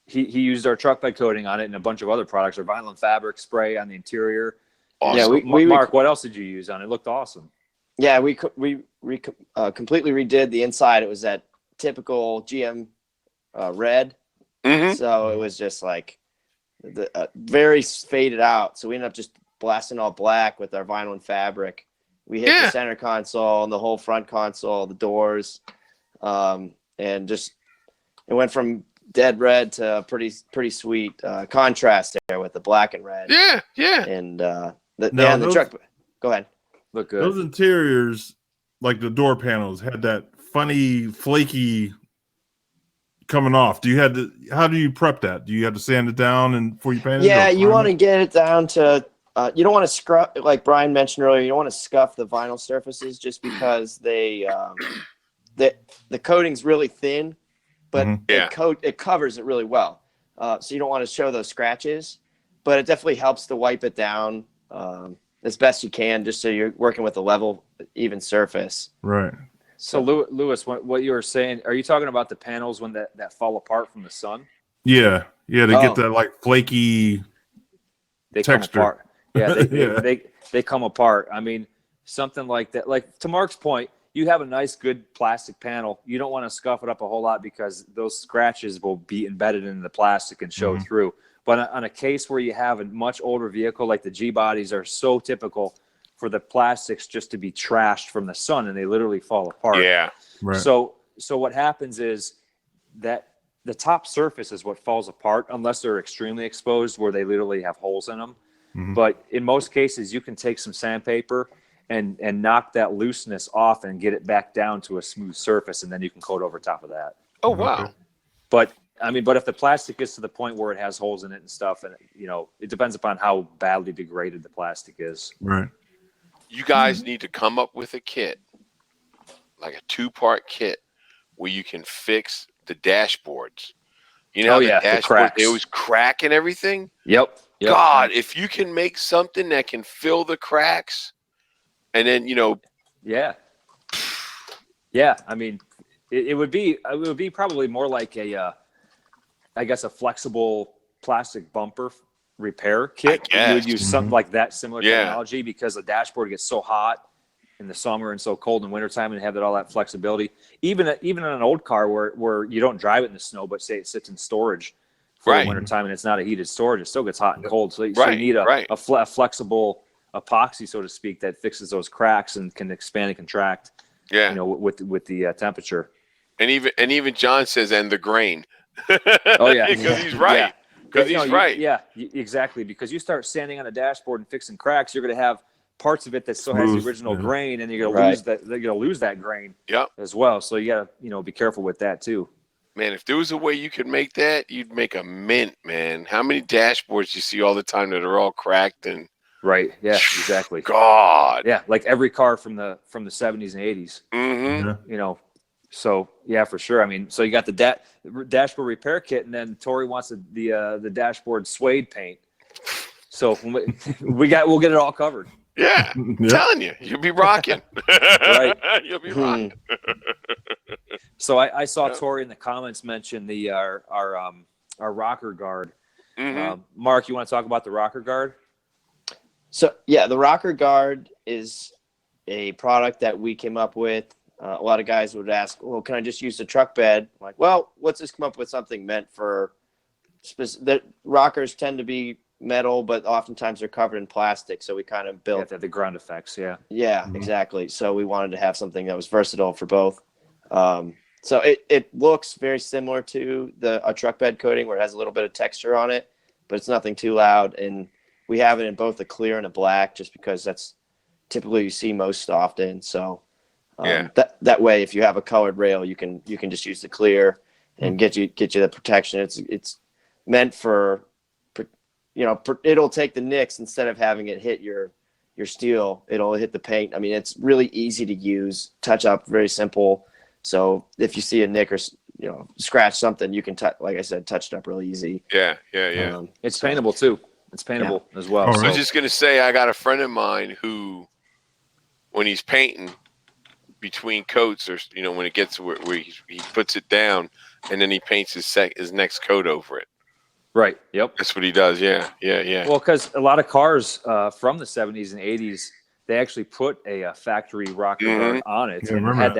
he used our truck bed coating on it and a bunch of other products, our vinyl and fabric spray on the interior. Awesome. Yeah, Mark, what else did you use on it? It looked awesome. Yeah, we completely redid the inside. It was that typical GM red. Mm-hmm. So it was just like very faded out. So we ended up just blasting all black with our vinyl and fabric. We hit the center console and the whole front console, the doors, and just it went from dead red to pretty sweet contrast there with the black and red. Yeah, yeah. And the truck. Go ahead. Look good. Those interiors, like the door panels, had that funny flaky coming off. How do you prep that? Do you have to sand it down and before you paint it? Yeah, you want to get it down to you don't want to scrub, like Brian mentioned earlier, you don't want to scuff the vinyl surfaces just because the coating's really thin, but it covers it really well. So you don't want to show those scratches, but it definitely helps to wipe it down as best you can, just so you're working with a level, even surface. Right. So Lewis, what you were saying, are you talking about the panels when that fall apart from the sun? Yeah. Yeah. To get that like flaky texture. Come apart. Yeah, they come apart. I mean, something like that. Like to Mark's point, you have a nice, good plastic panel. You don't want to scuff it up a whole lot because those scratches will be embedded in the plastic and show through. But on a case where you have a much older vehicle, like the G bodies are so typical for the plastics just to be trashed from the sun and they literally fall apart. Yeah. Right. So what happens is that the top surface is what falls apart unless they're extremely exposed where they literally have holes in them. Mm-hmm. But in most cases, you can take some sandpaper and knock that looseness off and get it back down to a smooth surface, and then you can coat over top of that. Oh, wow. But if the plastic gets to the point where it has holes in it and stuff, and it depends upon how badly degraded the plastic is. Right. You guys need to come up with a kit, like a 2-part kit, where you can fix the dashboards. You know, the dashboards, they always crack and everything. Yep. God, if you can make something that can fill the cracks, and then yeah. I mean, it would be probably more like a flexible plastic bumper repair kit. You would use something like that, similar technology, because the dashboard gets so hot in the summer and so cold in wintertime, and have all that flexibility. Even in an old car where you don't drive it in the snow, but say it sits in storage for the wintertime and it's not a heated storage, it still gets hot and cold. So you need a flexible epoxy, so to speak, that fixes those cracks and can expand and contract. Yeah. With the temperature. And even John says, and the grain. Oh yeah, because he's right. Because he's right. Exactly. Because you start sanding on a dashboard and fixing cracks, you're going to have parts of it that still has the original grain, and you're going to lose that. You're going to lose that grain. As well. So you got to be careful with that too. Man, if there was a way you could make that, you'd make a mint, man. How many dashboards you see all the time that are all cracked and right? Yeah, exactly. God. Yeah, like every car from the 70s and 80s. Mm-hmm. So yeah, for sure. I mean, so you got the dashboard repair kit, and then Tori wants the dashboard suede paint. So we'll get it all covered. Yeah, I'm telling you, you'll be rocking. Right, you'll be rocking. So I saw Tori in the comments mention our rocker guard. Mm-hmm. Mark, you want to talk about the rocker guard? So yeah, the rocker guard is a product that we came up with. A lot of guys would ask, well, can I just use the truck bed? I'm like, well, let's just come up with something meant for the rockers tend to be metal, but oftentimes they're covered in plastic. So we kind of built the ground effects. Yeah, exactly. So we wanted to have something that was versatile for both. So it looks very similar to a truck bed coating, where it has a little bit of texture on it, but it's nothing too loud. And we have it in both a clear and a black, just because that's typically you see most often. So that way, if you have a colored rail, you can just use the clear and get you the protection. It's meant for, it'll take the nicks instead of having it hit your steel. It'll hit the paint. I mean, it's really easy to use, touch up, very simple. So if you see a nick or scratch something, you can like I said, touch it up really easy. Yeah. It's paintable too. It's paintable as well. All I right. was just gonna say, I got a friend of mine who, when he's painting between coats, or when it gets where he puts it down, and then he paints his next coat over it. Right. Yep. That's what he does. Yeah. Well, because a lot of cars from the 70s and 80s, they actually put a factory rocker guard on it, and had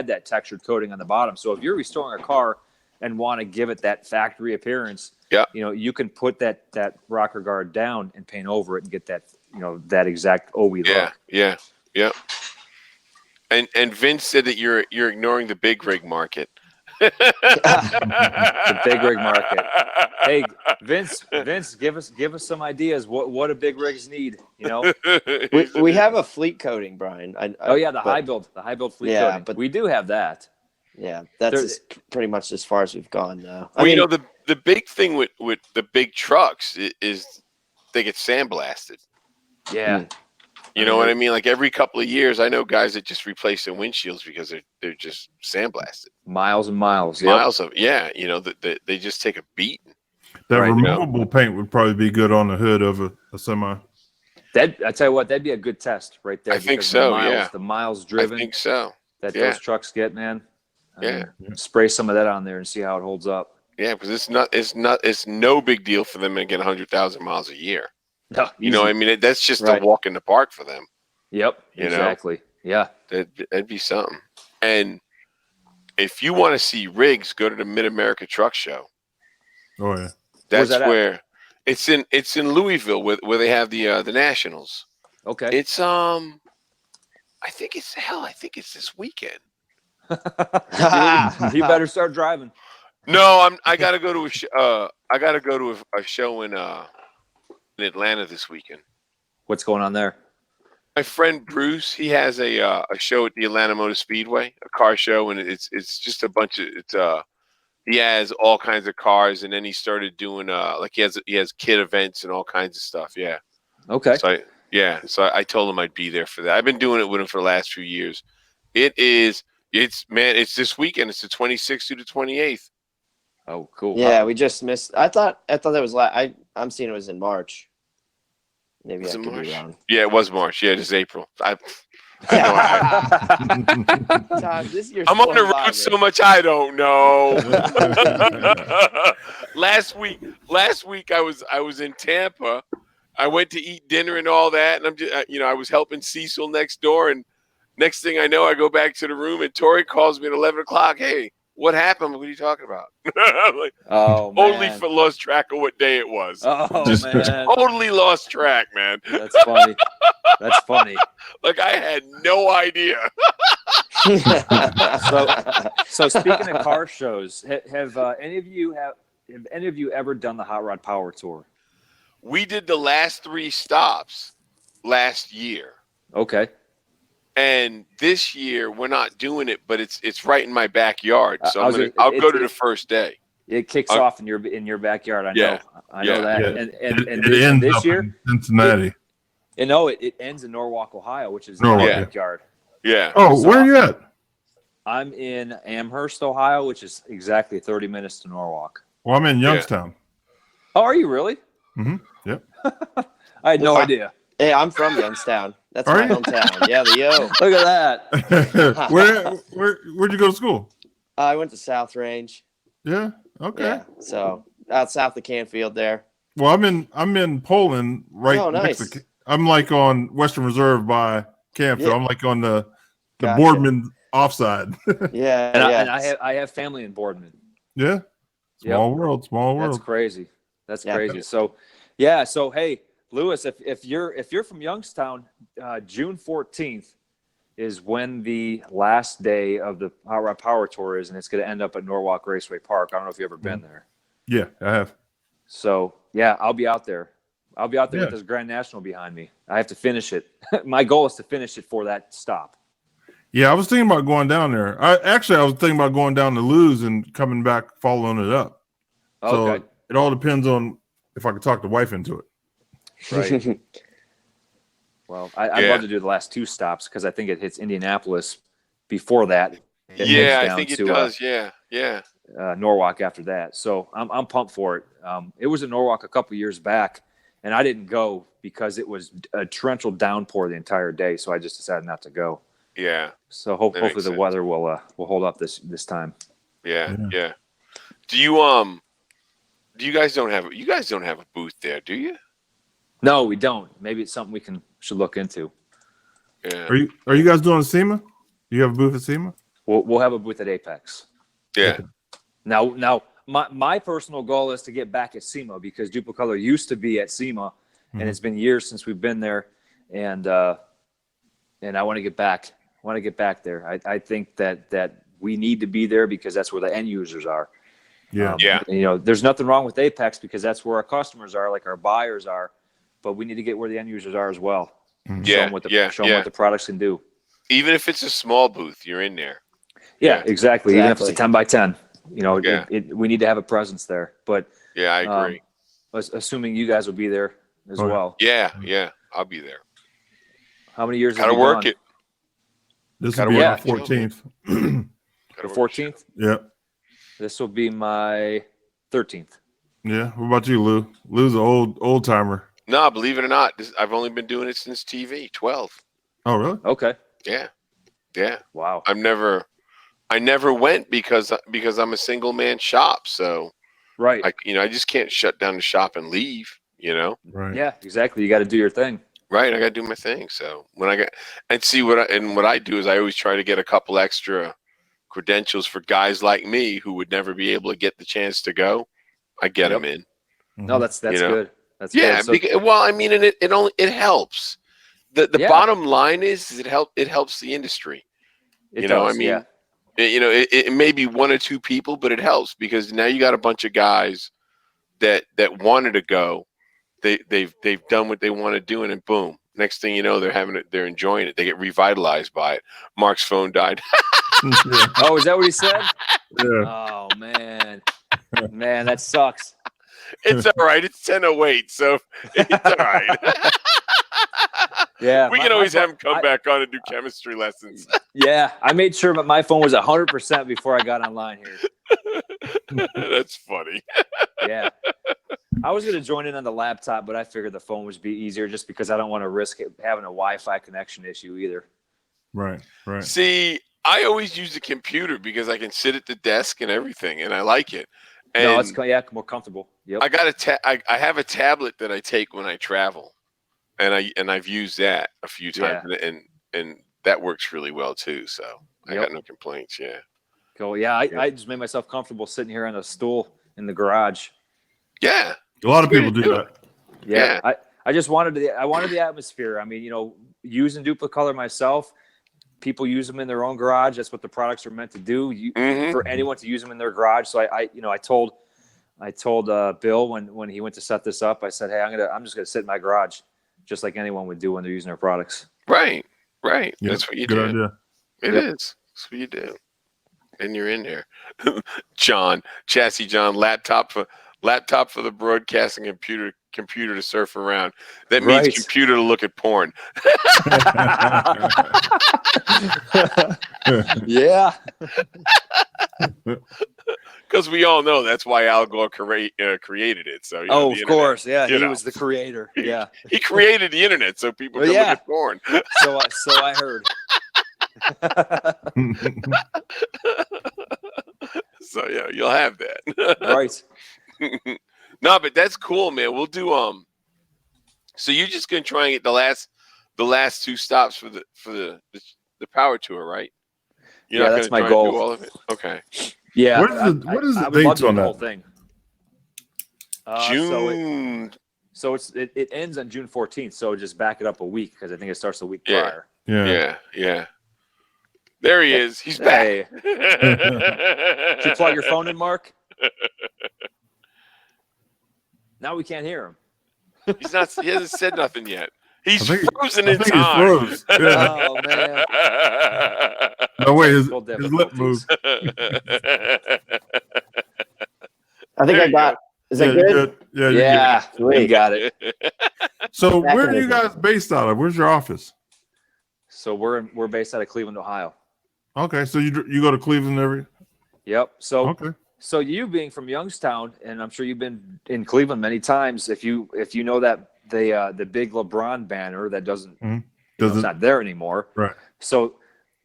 that textured coating on the bottom. So if you're restoring a car and want to give it that factory appearance, you can put that rocker guard down and paint over it and get that that exact OE look. Yeah. And Vince said that you're ignoring the big rig market. The big rig market. Hey, Vince, give us some ideas. What do big rigs need? We have a fleet coating, Brian. The high build fleet coating. But we do have that. Yeah, that's pretty much as far as we've gone now. Well, the big thing with the big trucks is they get sandblasted. Yeah. You know what I mean? Like every couple of years, I know guys that just replace their windshields because they're just sandblasted. Miles and miles. Miles of they just take a beating. That removable paint would probably be good on the hood of a semi. I tell you what, that'd be a good test right there. I think so. The miles driven. I think so. That those trucks get, man. Yeah. Spray some of that on there and see how it holds up. Yeah, because it's no big deal for them to get 100,000 miles a year. No, you know what I mean? That's just a walk in the park for them. Yep, exactly. Yeah. That'd be something. And if you want to see rigs, go to the Mid-America Truck Show. Oh, yeah. That's where it's in Louisville where they have the Nationals. Okay. It's I think it's this weekend. You better start driving. No, I gotta go to a show in Atlanta this weekend. What's going on there? My friend Bruce, he has a show at the Atlanta Motor Speedway, a car show, and it's just a bunch of he has all kinds of cars, and then he started doing he has kid events and all kinds of stuff. Yeah. Okay. So I told him I'd be there for that. I've been doing it with him for the last few years. It's this weekend. It's the 26th through the 28th. Oh, cool. Yeah, we just missed. I thought that was I'm seeing it was in March. Maybe I could be wrong. Yeah, it was March. Yeah, it is April. Tom, I'm on the road so much I don't know. Last week I was in Tampa. I went to eat dinner and all that, and I'm just I was helping Cecil next door, and next thing I know, I go back to the room, and Tori calls me at 11 o'clock. Hey, what happened? What are you talking about? I'm like, totally lost track of what day it was. Oh, man. Totally lost track, man. That's funny. That's funny. Like I had no idea. So speaking of car shows, have any of you ever done the Hot Rod Power Tour? We did the last 3 stops last year. Okay. And this year we're not doing it, but it's right in my backyard. So I'll go to the first day. It kicks off in your backyard. I know that. Yeah. And it ends this year in Cincinnati. It ends in Norwalk, Ohio, which is my backyard. Yeah. Oh, where are you at? I'm in Amherst, Ohio, which is exactly 30 minutes to Norwalk. Well, I'm in Youngstown. Oh, are you really? Mm-hmm. Yep. I had no idea. Hey, I'm from Youngstown. That's my hometown. Yeah, the Yo. Look at that. Where'd you go to school? I went to South Range. Yeah. Okay. Yeah, so out south of Canfield there. Well, I'm in Poland, right? Oh, nice. Next to, I'm like on Western Reserve by Canfield. Yeah. I'm like on the Boardman offside. Yeah, and I have family in Boardman. Yeah. Small world. That's crazy. That's crazy. So hey, Lewis, if you're from Youngstown, June 14th is when the last day of the Hot Rod Power Tour is, and it's going to end up at Norwalk Raceway Park. I don't know if you've ever been there. Yeah, I have. So I'll be out there. With this Grand National behind me. I have to finish it. My goal is to finish it for that stop. Yeah, I was thinking about going down there. I was thinking about going down to Lou's and coming back, following it up. Okay. So it all depends on if I can talk the wife into it. Right. Well, I'd love to do the last 2 stops because I think it hits Indianapolis before that. I think it does. Norwalk after that. So I'm pumped for it. It was in Norwalk a couple years back, and I didn't go because it was a torrential downpour the entire day. So I just decided not to go. Yeah. So hopefully the weather will hold up this time. Yeah. Do you guys don't have a booth there, do you? No, we don't. Maybe it's something we should look into. Yeah. Are you guys doing SEMA? You have a booth at SEMA? We'll have a booth at Apex. Yeah. Now my personal goal is to get back at SEMA because Dupli-Color used to be at SEMA, and it's been years since we've been there, and I want to get back. I want to get back there. I think that we need to be there because that's where the end users are. Yeah. You know, there's nothing wrong with Apex because that's where our customers are, like our buyers are, but we need to get where the end users are as well. Show them what the products can do. Even if it's a small booth, you're in there. Yeah, exactly. Even if it's a 10 by 10, you know, we need to have a presence there. But yeah, I agree. Assuming you guys will be there as well. Yeah, I'll be there. How many years? Gotta work it. This will be the 14th. The 14th? Yeah. This will be my 13th. Yeah. What about you, Lou? Lou's an old timer. No, believe it or not, I've only been doing it since TV, 12. Oh, really? Okay. Yeah. Wow. I never went because I'm a single man shop. So right. I just can't shut down the shop and leave, you know? Right. Yeah, exactly. You got to do your thing. Right. I got to do my thing. So when what I do is I always try to get a couple extra credentials for guys like me who would never be able to get the chance to go. I get them in. No, that's good. That's good. So, it helps. The bottom line is it helps the industry. It may be one or two people, but it helps because now you got a bunch of guys that wanted to go. They've done what they want to do, and then boom. Next thing you know, they're enjoying it. They get revitalized by it. Mark's phone died. Oh, is that what he said? Yeah. Oh man, that sucks. It's all right. It's 10:08, so it's all right. Yeah, we can always have him come back on and do chemistry lessons. Yeah, I made sure that my phone was 100% before I got online here. That's funny. Yeah, I was going to join in on the laptop, but I figured the phone would be easier just because I don't want to risk having a Wi-Fi connection issue either. Right. See, I always use the computer because I can sit at the desk and everything, and I like it. And no, it's more comfortable. Yep. I have a tablet that I take when I travel, and I've used that a few times, and that works really well too. So I got no complaints. Yeah. Cool. Yeah, I just made myself comfortable sitting here on a stool in the garage. Yeah. A lot of people do that. Yeah. I just wanted the atmosphere. I mean, using Dupli-Color myself. People use them in their own garage. That's what the products are meant to do. For anyone to use them in their garage. So I told Bill when he went to set this up, I said, hey, I'm just gonna sit in my garage, just like anyone would do when they're using their products. Right. Yep. That's what you Good do. idea. It is. That's what you do. And you're in there. Chassis John, laptop for the broadcasting computer to surf around. That means computer to look at porn. Yeah. Because we all know that's why Al Gore created it. So of course, yeah, he was the creator. Yeah, he created the internet so people can look at porn. So I heard. So yeah, you'll have that. Right. No, but that's cool, man. We'll do so you're just gonna try and get the last two stops for the power tour, right? You're not that's gonna my try goal. and do all of it? Okay. Yeah. What is the dates on that? Whole thing. June. So it ends on June 14th. So just back it up a week because I think it starts the week Yeah. prior. Yeah. There he is. He's back. Did you plug your phone in, Mark? Now we can't hear him. He's not. He hasn't said nothing yet. He's frozen I in think time. He froze. Yeah. Oh man. No way. His lip moved. I think I got. Is that good? Yeah. We got it. So where are you guys based out of? Where's your office? So we're based out of Cleveland, Ohio. Okay, so you go to Cleveland every. Yep. So okay. So you being from Youngstown, and I'm sure you've been in Cleveland many times. If you know that the big LeBron banner that doesn't, it's not there anymore. Right. So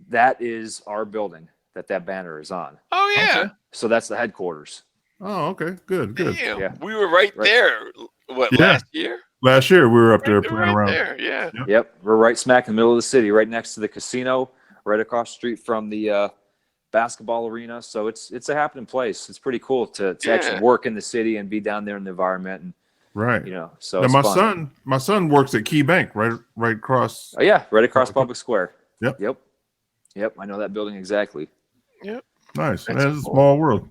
that is our building that banner is on. Oh yeah. Okay. So that's the headquarters. Oh, okay. Good. Damn, Yeah. we were right there. What, Yeah. last year? Last year we were up there playing Right around. there, yeah. Yep. We're right smack in the middle of the city, right next to the casino, right across the street from the basketball arena. So it's a happening place. It's pretty cool to actually work in the city and be down there in the environment. And, Right. So now it's fun. my son works at Key Bank right across. Oh yeah, right across Public Square. Yep. I know that building exactly. Yep. Nice. That's Man, it's a cool. small world.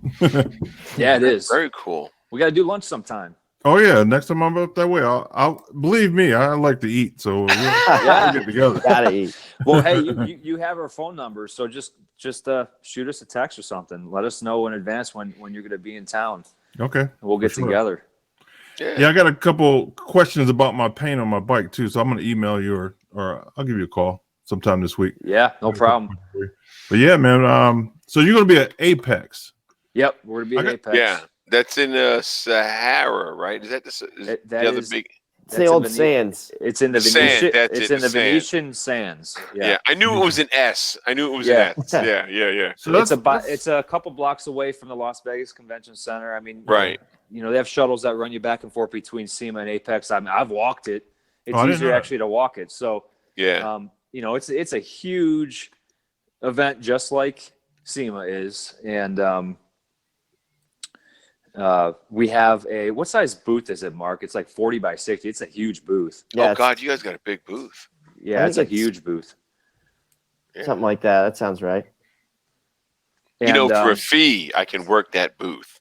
Yeah, it is. Very cool. We got to do lunch sometime. Oh yeah, next time I'm up that way, I'll believe me. I like to eat, so we'll get together. Gotta eat. Well, hey, you have our phone number, so just shoot us a text or something. Let us know in advance when you're going to be in town. Okay. And we'll get together. Yeah, I got a couple questions about my paint on my bike too, so I'm going to email you or I'll give you a call sometime this week. Yeah, no problem. But yeah, man. So you're going to be at Apex. Yep, we're going to be at Apex. Yeah, that's in Sahara, right? Is that the other big? It's the old Sands. It's in the Sand, Venetian. that's It's it, in the the sand. Venetian Sands. Yeah, I knew it was an S. I knew it was Yeah. an S. Yeah. So It's a couple blocks away from the Las Vegas Convention Center. I mean, Right. They have shuttles that run you back and forth between SEMA and Apex. I mean, I've walked it. It's I didn't easier know actually to walk it. So, Yeah. it's a huge event, just like SEMA is, and we have what size booth is it, Mark? It's like 40 by 60. It's a huge booth. Yeah, Oh God, you guys got a big booth. Yeah, I it's a think it's- huge booth. Yeah. something like that. That sounds right. And, For a fee, I can work that booth.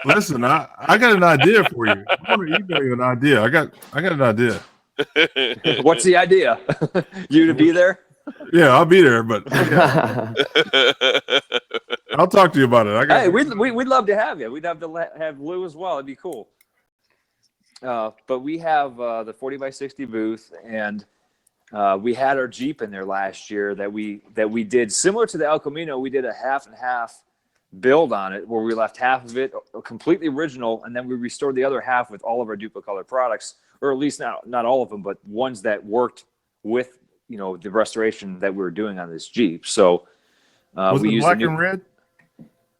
Listen, I got an idea for you. I'm going to email you an idea. I got an idea. what's the idea? You to be there? Yeah, I'll be there, but I'll talk to you about it. Hey, we'd love to have you. We'd have to have Lou as well. It'd be cool. But we have the 40 by 60 booth, and we had our Jeep in there last year that we did similar to the El Camino. We did a half and half build on it, where we left half of it completely original, and then we restored the other half with all of our Dupli-Color products, or at least not all of them, but ones that worked with the restoration that we were doing on this Jeep. So was we it used black and red?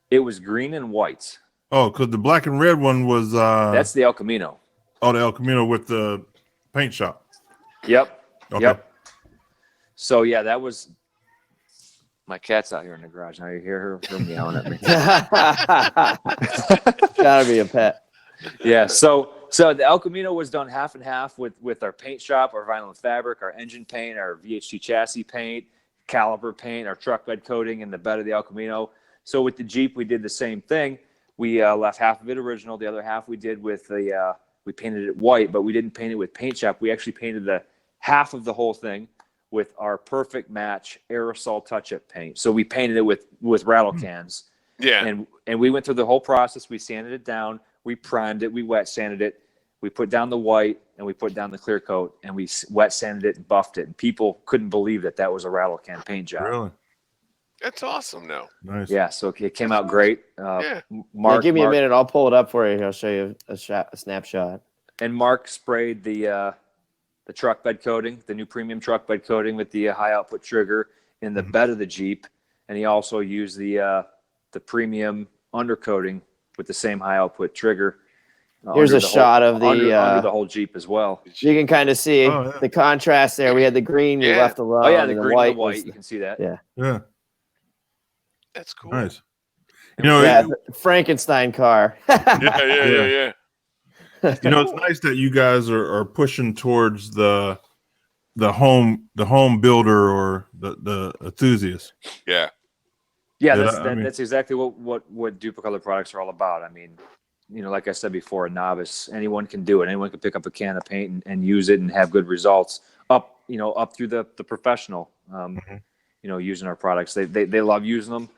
It was green and white. Oh, because the black and red one was That's the El Camino. the El Camino with the paint shop. Yep. Okay. Yep. So yeah, that was. My cat's out here in the garage. Now you hear her meowing at me. Gotta be a pet. Yeah. So the El Camino was done half and half with our paint shop, our vinyl and fabric, our engine paint, our VHT chassis paint, caliper paint, our truck bed coating, and the bed of the El Camino. So with the Jeep, we did the same thing. We left half of it original. The other half we did with we painted it white, but we didn't paint it with paint shop. We actually painted the half of the whole thing with our perfect match aerosol touch-up paint. So we painted it with rattle cans. Yeah. And we went through the whole process. We sanded it down. We primed it. We wet sanded it. We put down the white and we put down the clear coat, and we wet sanded it and buffed it. And people couldn't believe that was a rattle can paint job. Really? That's awesome, though. Nice. Yeah. So it came out great. Yeah. Mark, Give me a minute. I'll pull it up for you. I'll show you a snapshot. And Mark sprayed the truck bed coating, the new premium truck bed coating with the high output trigger in the bed of the Jeep, and he also used the premium undercoating with the same high output trigger. Here's a shot of under the whole Jeep as well. You can kind of see the contrast there. We had the green, we left alone. Oh yeah, the and green white and the white. You can see that. Yeah. Yeah. That's cool. Nice. Frankenstein car. Yeah. It's nice that you guys are pushing towards the home builder or the enthusiast. Yeah. Yeah, Yeah, that's exactly what Dupli-Color products are all about. I mean, like I said before, a novice, anyone can do it. Anyone can pick up a can of paint and use it and have good results up through the professional, using our products. They love using them,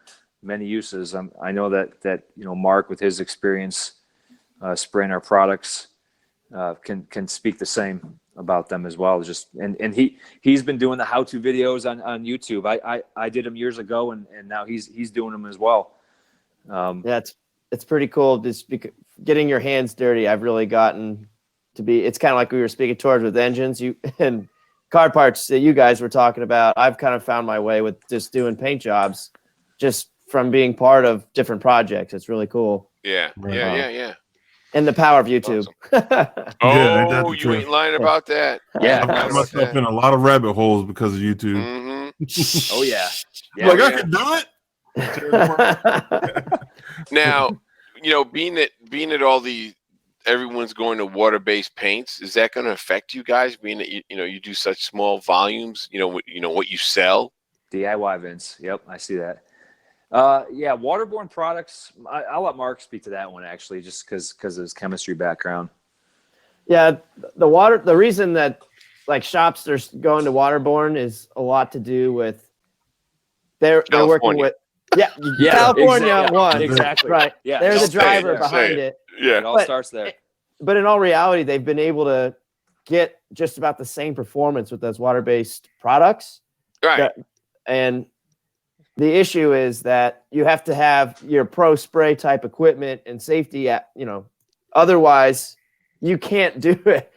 many uses. I know that Mark, with his experience spraying our products, can speak the same about them as well. Just and he's been doing the how-to videos on YouTube. I did them years ago, and now he's doing them as well. Yeah, it's pretty cool. Just getting your hands dirty. I've really gotten to be. It's kind of like we were speaking towards with engines. You and car parts that you guys were talking about. I've kind of found my way with just doing paint jobs, just from being part of different projects. It's really cool. Yeah. And the power of YouTube. Awesome. Oh, You ain't lying about that. Yeah. I've got myself in a lot of rabbit holes because of YouTube. Mm-hmm. Oh yeah. I can do it. Now, being that all everyone's going to water-based paints, is that going to affect you guys? Being that you do such small volumes, what you sell. DIY, Vince. Yep, I see that. Yeah, waterborne products. I'll let Mark speak to that one actually, just because of his chemistry background. Yeah, the reason that like shops are going to waterborne is a lot to do with they're working with California one exactly right. Yeah, they're the driver behind it. Yeah, it all starts there. But in all reality, they've been able to get just about the same performance with those water-based products. Right. And the issue is that you have to have your pro spray type equipment and safety, otherwise you can't do it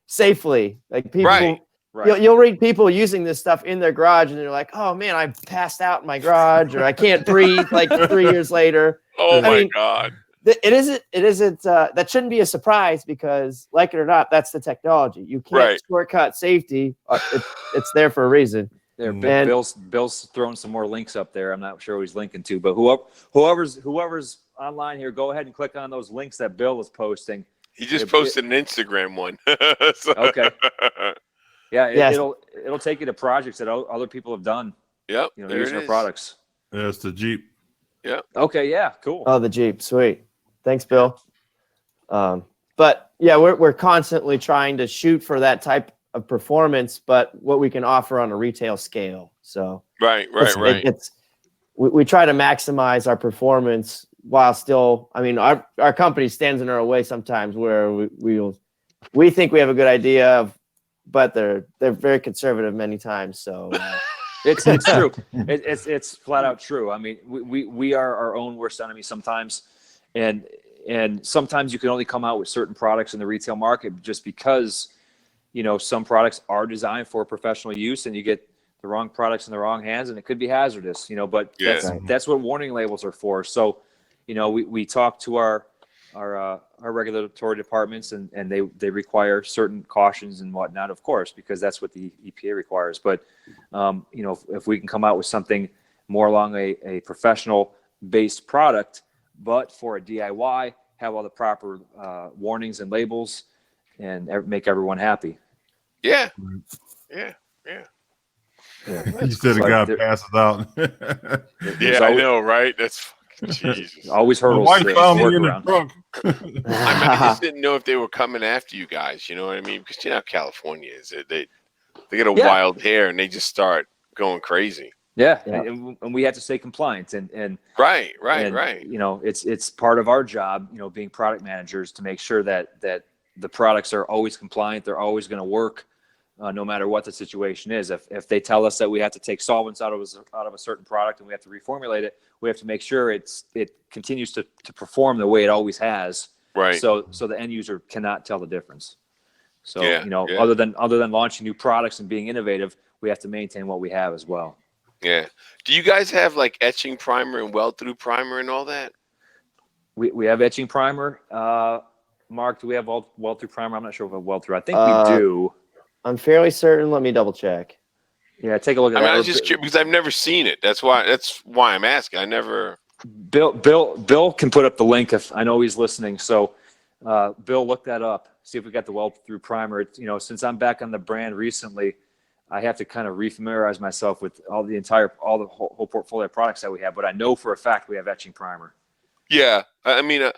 safely. Like people, right. You'll read people using this stuff in their garage and they're like, oh man, I passed out in my garage or I can't breathe like 3 years later. Oh my God. It isn't, that shouldn't be a surprise because like it or not, that's the technology. You can't shortcut safety. It's there for a reason. There, Bill's throwing some more links up there. I'm not sure what he's linking to, but whoever's online here, go ahead and click on those links that Bill is posting. He just posted an Instagram one. Okay. Yeah, it'll take you to projects that other people have done. Yep. Using their products. Yeah, it's the Jeep. Yeah. Okay. Yeah. Cool. Oh, the Jeep. Sweet. Thanks, Bill. But yeah, we're constantly trying to shoot for that type of performance, but what we can offer on a retail scale. So right. We try to maximize our performance while still. I mean, our company stands in our way sometimes where we think we have a good idea but they're very conservative many times. So it's true. It's flat out true. I mean, we are our own worst enemy sometimes, and sometimes you can only come out with certain products in the retail market just because some products are designed for professional use, and you get the wrong products in the wrong hands, and it could be hazardous. But that's what warning labels are for. So, we talk to our regulatory departments, and they require certain cautions and whatnot, of course, because that's what the EPA requires. But if we can come out with something more along a professional based product, but for a DIY, have all the proper warnings and labels, and make everyone happy. Yeah. You said a guy passes out. I know, right? That's Jesus. Always hurdles. My wife found me in the trunk. I just didn't know if they were coming after you guys. You know what I mean? Because how California is. They get a wild hair and they just start going crazy. Yeah. And we have to stay compliant and right. It's part of our job, being product managers, to make sure that the products are always compliant. They're always going to work, no matter what the situation is. If they tell us that we have to take solvents out of a certain product and we have to reformulate it, we have to make sure it continues to perform the way it always has. Right. So the end user cannot tell the difference. So other than launching new products and being innovative, we have to maintain what we have as well. Yeah. Do you guys have like etching primer and weld through primer and all that? We have etching primer. Mark, do we have weld through primer? I'm not sure if we have weld through. I think we do. I'm fairly certain. Let me double check. Yeah, take a look at that. I was just curious because I've never seen it. That's why I'm asking. I never. Bill can put up the link if I know he's listening. So, Bill, look that up. See if we got the weld through primer. Since I'm back on the brand recently, I have to kind of refamiliarize myself with all the whole portfolio of products that we have. But I know for a fact we have etching primer. Yeah, I mean,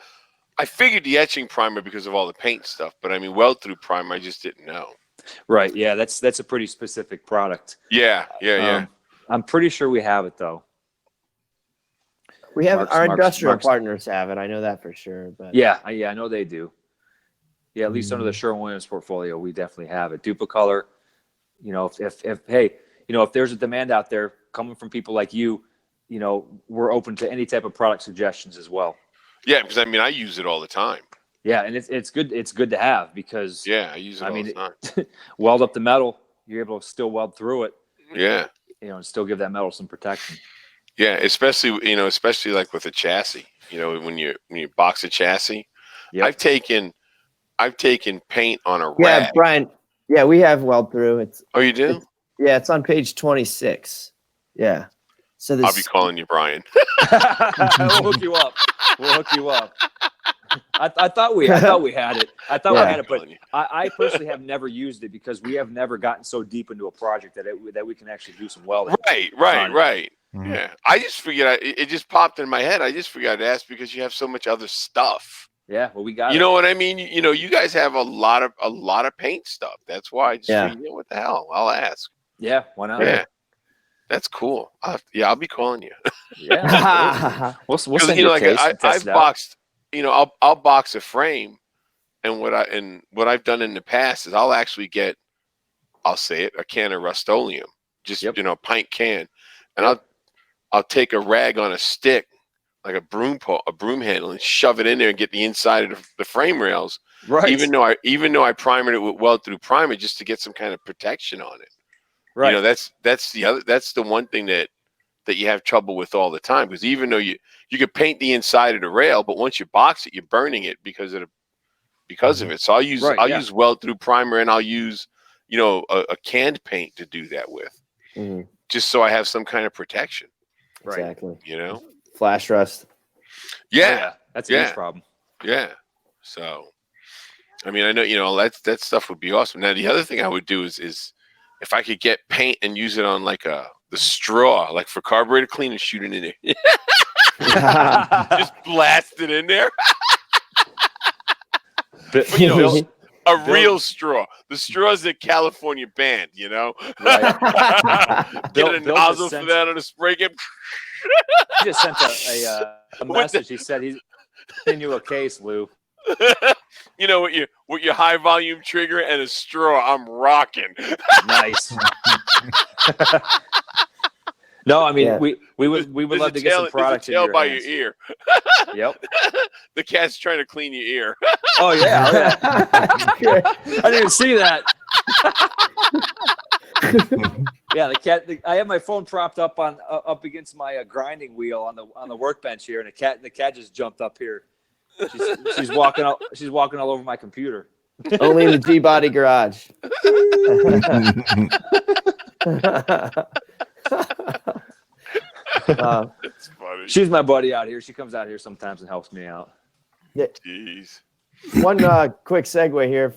I figured the etching primer because of all the paint stuff. But I mean, weld through primer, I just didn't know. Right. Yeah, that's a pretty specific product. Yeah. I'm pretty sure we have it though. We have our industrial partners have it. I know that for sure. But yeah, I know they do. Yeah, at least under the Sherwin-Williams portfolio, we definitely have it. Dupli-Color, you know, if hey, you know, if there's a demand out there coming from people like you, you know, we're open to any type of product suggestions as well. Yeah, because I mean, I use it all the time. Yeah, and it's good. It's good to have because I use it all the time. Weld up the metal, you're able to still weld through it. Yeah, you know, and still give that metal some protection. Yeah, especially like with a chassis. You know, when you box a chassis, yep. I've taken paint on a Yeah, rag. Brian. Yeah, we have weld through. Oh, you do? It's on page 26. Yeah. So I'll be calling you Brian. We'll hook you up. I thought we had it. I thought we had it, but I personally have never used it because we have never gotten so deep into a project that we can actually do some welding. Right. Mm-hmm. Yeah, I just figured it just popped in my head. I just forgot to ask because you have so much other stuff. Yeah, well, we got. You know what I mean? You know, you guys have a lot of paint stuff. That's why I just figured, what the hell? I'll ask. Yeah, why not? Yeah, that's cool. I'll be calling you. Yeah, we'll send you a case. I've boxed. You know, I'll box a frame, and what I've done in the past is I'll actually get, I'll say it, a can of Rust-Oleum, just pint can, and I'll take a rag on a stick, like a broom handle, and shove it in there and get the inside of the frame rails. Right. Even though I primered it with weld through primer just to get some kind of protection on it. Right. You know, that's the one thing that you have trouble with all the time, because even though you could paint the inside of the rail, but once you box it, you're burning it because of it. So I'll use weld through primer, and I'll use a canned paint to do that with, just so I have some kind of protection. Right. Exactly. You know, flash rust. Yeah, that's a huge problem. Yeah. So, I mean, I know that stuff would be awesome. Now, the other thing I would do is if I could get paint and use it on like the straw, like for carburetor cleaner, shoot it in there. Just blast it in there. But, real straw. The straws that California banned, Right. Get a nozzle for that on a spray can. He just sent a message. He said he's sending you a case, Lou. With your high volume trigger and a straw, I'm rocking. Nice. No, I mean we would love to get some product in your by hands. your ear. Yep. The cat's trying to clean your ear. Oh yeah. I didn't even see that. Yeah, the cat. I have my phone propped up up against my grinding wheel on the workbench here, and the cat just jumped up here. She's walking all over my computer. Only in the G-Body garage. That's funny. She's my buddy out here. She comes out here sometimes and helps me out. Jeez. One quick segue here.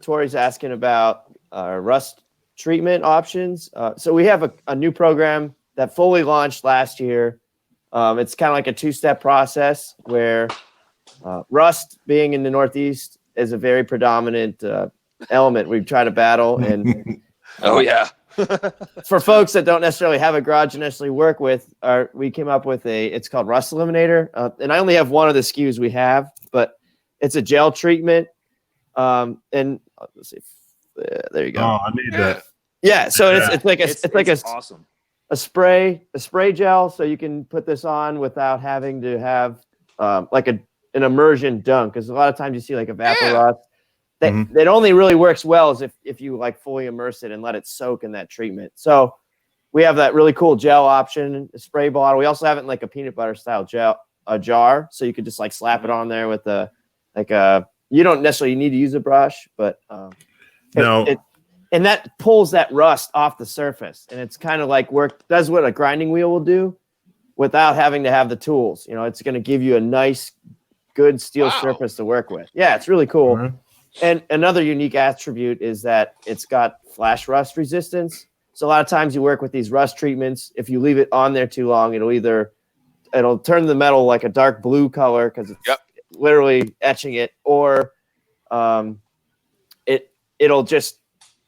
Tori's asking about rust treatment options. So we have a new program that fully launched last year. It's kind of like a two-step process where rust, being in the Northeast, is a very predominant element we try to battle. And oh yeah. For folks that don't necessarily have a garage to necessarily work with, we came up with it's called Rust Eliminator. And I only have one of the SKUs we have, but it's a gel treatment. And let's see. There you go. Oh, I need that. Yeah. So it's like awesome. A spray gel. So you can put this on without having to have like an immersion dunk. Because a lot of times you see like a vapor rust. That only really works well is if you like fully immerse it and let it soak in that treatment. So we have that really cool gel option, a spray bottle. We also have it in like a peanut butter style jar. So you could just like slap it on there with you don't necessarily need to use a brush, but and that pulls that rust off the surface. And it's kind of like does what a grinding wheel will do without having to have the tools. It's going to give you a nice, good steel surface to work with. Yeah, it's really cool. Mm-hmm. And another unique attribute is that it's got flash rust resistance. So a lot of times you work with these rust treatments. If you leave it on there too long, it'll turn the metal like a dark blue color because it's literally etching it, or it'll just,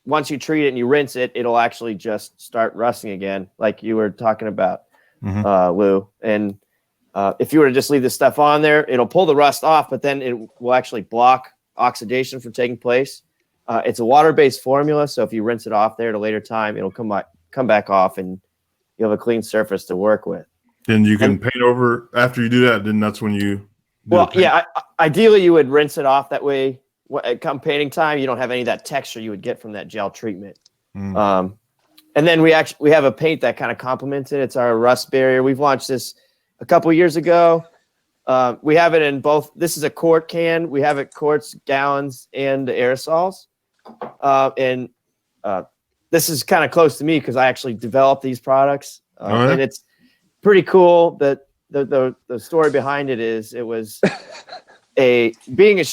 once you treat it and you rinse it, it'll actually just start rusting again, like you were talking about, Lou. And if you were to just leave this stuff on there, it'll pull the rust off, but then it will actually block oxidation from taking place. It's a water-based formula, so if you rinse it off there at a later time, it'll come back off, and you'll have a clean surface to work with. Then you can paint over after you do that. Then that's when you. Ideally you would rinse it off. That way, come painting time, you don't have any of that texture you would get from that gel treatment. And then we have a paint that kind of complements it. It's our rust barrier. We've launched this a couple years ago. We have it in both. This is a quart can. We have it quarts, gallons, and aerosols. This is kind of close to me because I actually developed these products, and it's pretty cool. That the story behind it is it was being a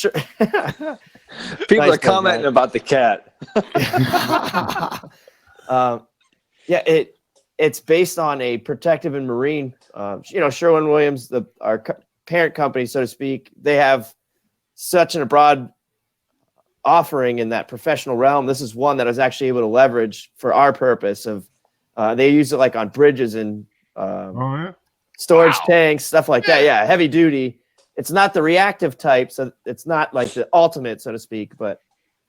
people are commenting about the cat. It's based on a protective and marine. Sherwin-Williams, our parent company, so to speak, they have such a broad offering in that professional realm. This is one that I was actually able to leverage for our purpose of. They use it like on bridges and storage tanks, stuff like that. Yeah, heavy duty. It's not the reactive type, so it's not like the ultimate, so to speak, but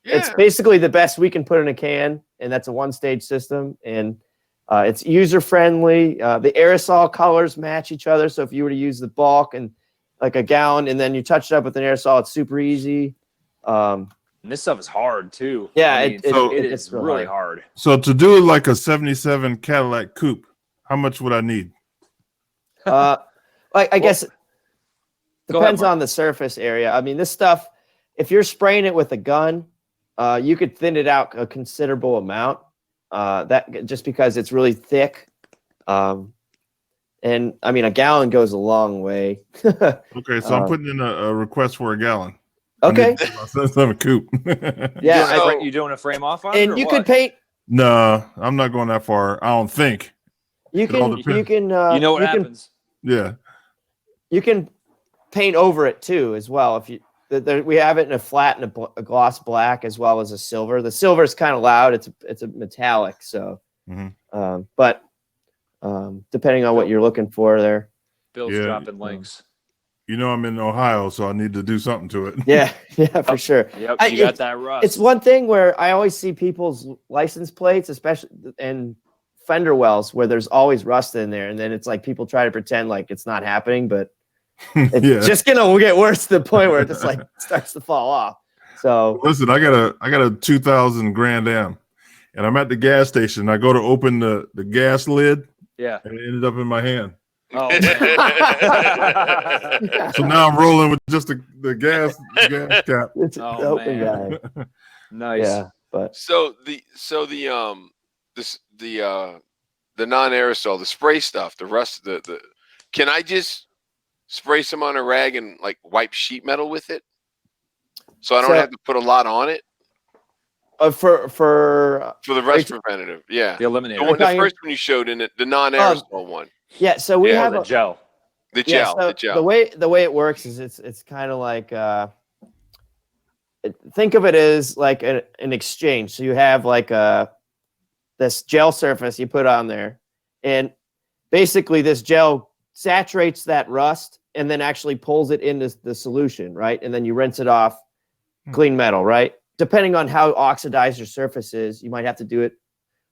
it's basically the best we can put in a can, and that's a one-stage system, and it's user-friendly. The aerosol colors match each other, so if you were to use the bulk and like a gallon, and then you touch it up with an aerosol, it's super easy. And this stuff is hard too. Yeah, it's really hard. So to do like a 77 Cadillac coupe, how much would I need? I guess it depends on the surface area. I mean, this stuff, if you're spraying it with a gun, you could thin it out a considerable amount. That just because it's really thick. And I mean, a gallon goes a long way. Okay, so I'm putting in a request for a gallon. Okay. That's not a coupe. Yeah. You doing a frame off on it? And you could paint. No, I'm not going that far. I don't think. You can. You know what happens. Yeah. You can paint over it too, as well. If you, we have it in a flat and a gloss black, as well as a silver. The silver is kind of loud. It's a metallic. So, but depending on what you're looking for, there. Bill's dropping links. You know, I'm in Ohio, so I need to do something to it. Yeah, for sure. Yep, you got that rust. It's one thing where I always see people's license plates, especially and fender wells, where there's always rust in there, and then it's like people try to pretend like it's not happening, but it's just gonna get worse to the point where it just like starts to fall off. So listen, I got a 2000 Grand Am, and I'm at the gas station. I go to open the gas lid, and it ended up in my hand. Oh, so now I'm rolling with just the gas cap. It's open guy. Nice. Yeah, but the non-aerosol, the spray stuff, the rust, can I just spray some on a rag and like wipe sheet metal with it, so I don't have to put a lot on it? For the rust preventative, the eliminator. The first one you showed in it, the non-aerosol one. Yeah, so we have the gel. The gel. So the gel. The way it works is it's kind of like think of it as like an exchange. So you have like this gel surface you put on there, and basically this gel saturates that rust and then actually pulls it into the solution, right? And then you rinse it off, clean metal, right? Depending on how oxidized your surface is, you might have to do it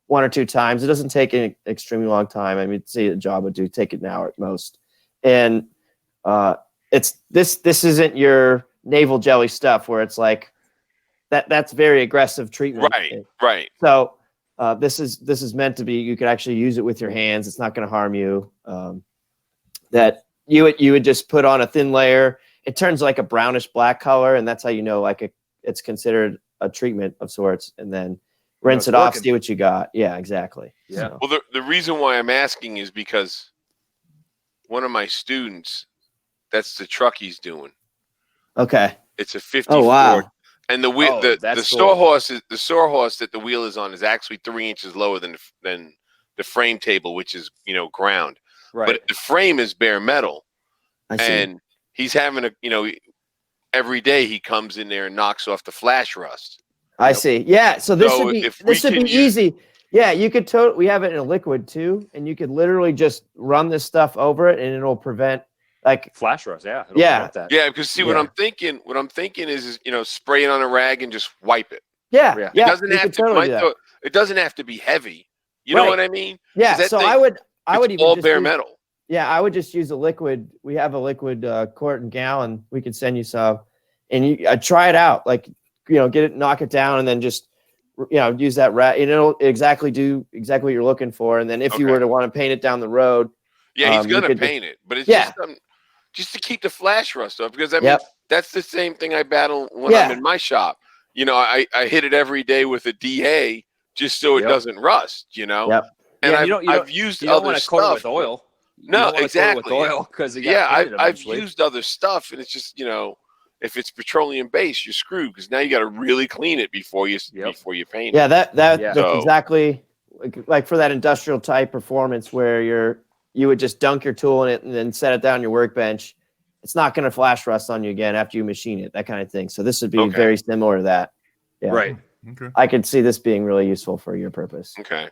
1 or 2 times. It doesn't take an extremely long time. I mean, say a job would take an hour at most. And it's this isn't your navel jelly stuff where it's like that's very aggressive treatment. Right. So this is meant to be, you could actually use it with your hands. It's not going to harm you. That you would just put on a thin layer. It turns like a brownish black color, and that's how you know like it's considered a treatment of sorts. And then rinse it off, see what you got. Yeah, exactly. Yeah. So. Well, the reason why I'm asking is because one of my students, that's the truck he's doing. Okay. It's a 54. Oh, wow. And the wheel, the sawhorse that the wheel is on is actually 3 inches lower than the frame table, which is ground. Right. But the frame is bare metal. I see. And he's having every day he comes in there and knocks off the flash rust. I see. Yeah. So this would be easy. Yeah, you could we have it in a liquid too, and you could literally just run this stuff over it, and it'll prevent Like flash rust, yeah. It'll Yeah. prevent that. Yeah, because see, what Yeah. I'm thinking is spray it on a rag and just wipe it. yeah, Yeah. yeah. It doesn't you have could to. totally do that. It doesn't have to be heavy. You know Right. what I mean? 'Cause Yeah. that So thing, I would it's even all just bare use, metal. yeah, I would just use a liquid. We have a liquid quart and gallon. We could send you some, and try it out. Like get it, knock it down, and then just use that rat. And it'll do exactly what you're looking for. And then if you Okay. were to want to paint it down the road, Yeah, he's you gonna could paint it, but it's Yeah. just just to keep the flash rust off. Because I mean, Yep. that's the same thing I battle when Yeah. I'm in my shop. I hit it every day with a DA just so it Yep. doesn't rust. Yep. And Yeah, I've used you don't other want to coat it stuff. with oil. No, you don't wanna exactly. coat it with oil because I've used other stuff, and it's just if it's petroleum based, you're screwed because now you got to really clean it before you paint Yeah, it. that's So- exactly like for that industrial type performance where you would just dunk your tool in it and then set it down on your workbench. It's not going to flash rust on you again after you machine it, that kind of thing. So this would be Okay. very similar to that. Yeah. Right. Okay. I could see this being really useful for your purpose. Okay.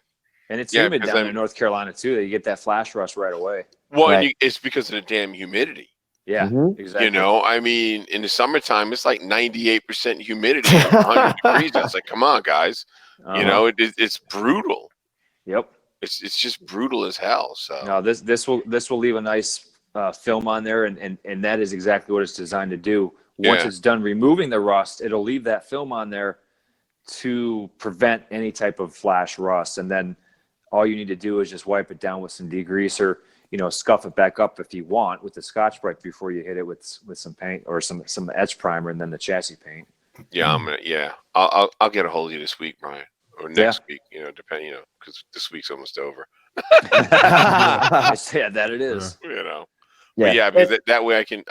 And it's Yeah, humid because down in North Carolina too. That you get that flash rust right away. Well, Right. and it's because of the damn humidity. Yeah, Mhm. exactly. I mean, in the summertime, it's like 98% humidity, 100 degrees. It's like, come on, guys. Uh-huh. It's brutal. Yep. It's just brutal as hell. So No, this will leave a nice film on there, and that is exactly what it's designed to do. Once Yeah. it's done removing the rust, it'll leave that film on there to prevent any type of flash rust, and then all you need to do is just wipe it down with some degreaser. Scuff it back up if you want with the Scotch-Brite before you hit it with some paint or some etch primer, and then the chassis paint. yeah, I'll get a hold of you this week, Brian, or next week. Depending, because this week's almost over. I said that it is. But yeah, because that way I can,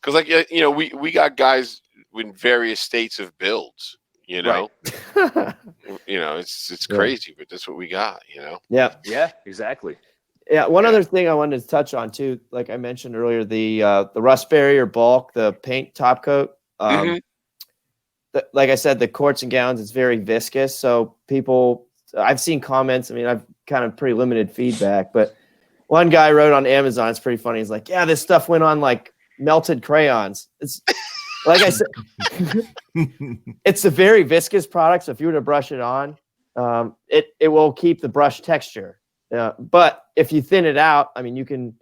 because we got guys in various states of builds. Right. It's crazy, but that's what we got. Yeah. Yeah, exactly. Yeah. One other thing I wanted to touch on too, like I mentioned earlier, the rust barrier bulk, the paint top coat. Like I said, the quarts and gallons, it's very viscous. So I've seen comments. I mean, I've kind of pretty limited feedback, but one guy wrote on Amazon, it's pretty funny. He's like, yeah, this stuff went on like melted crayons. It's like I said, it's a very viscous product. So if you were to brush it on, it will keep the brush texture. But if you thin it out, I mean, you can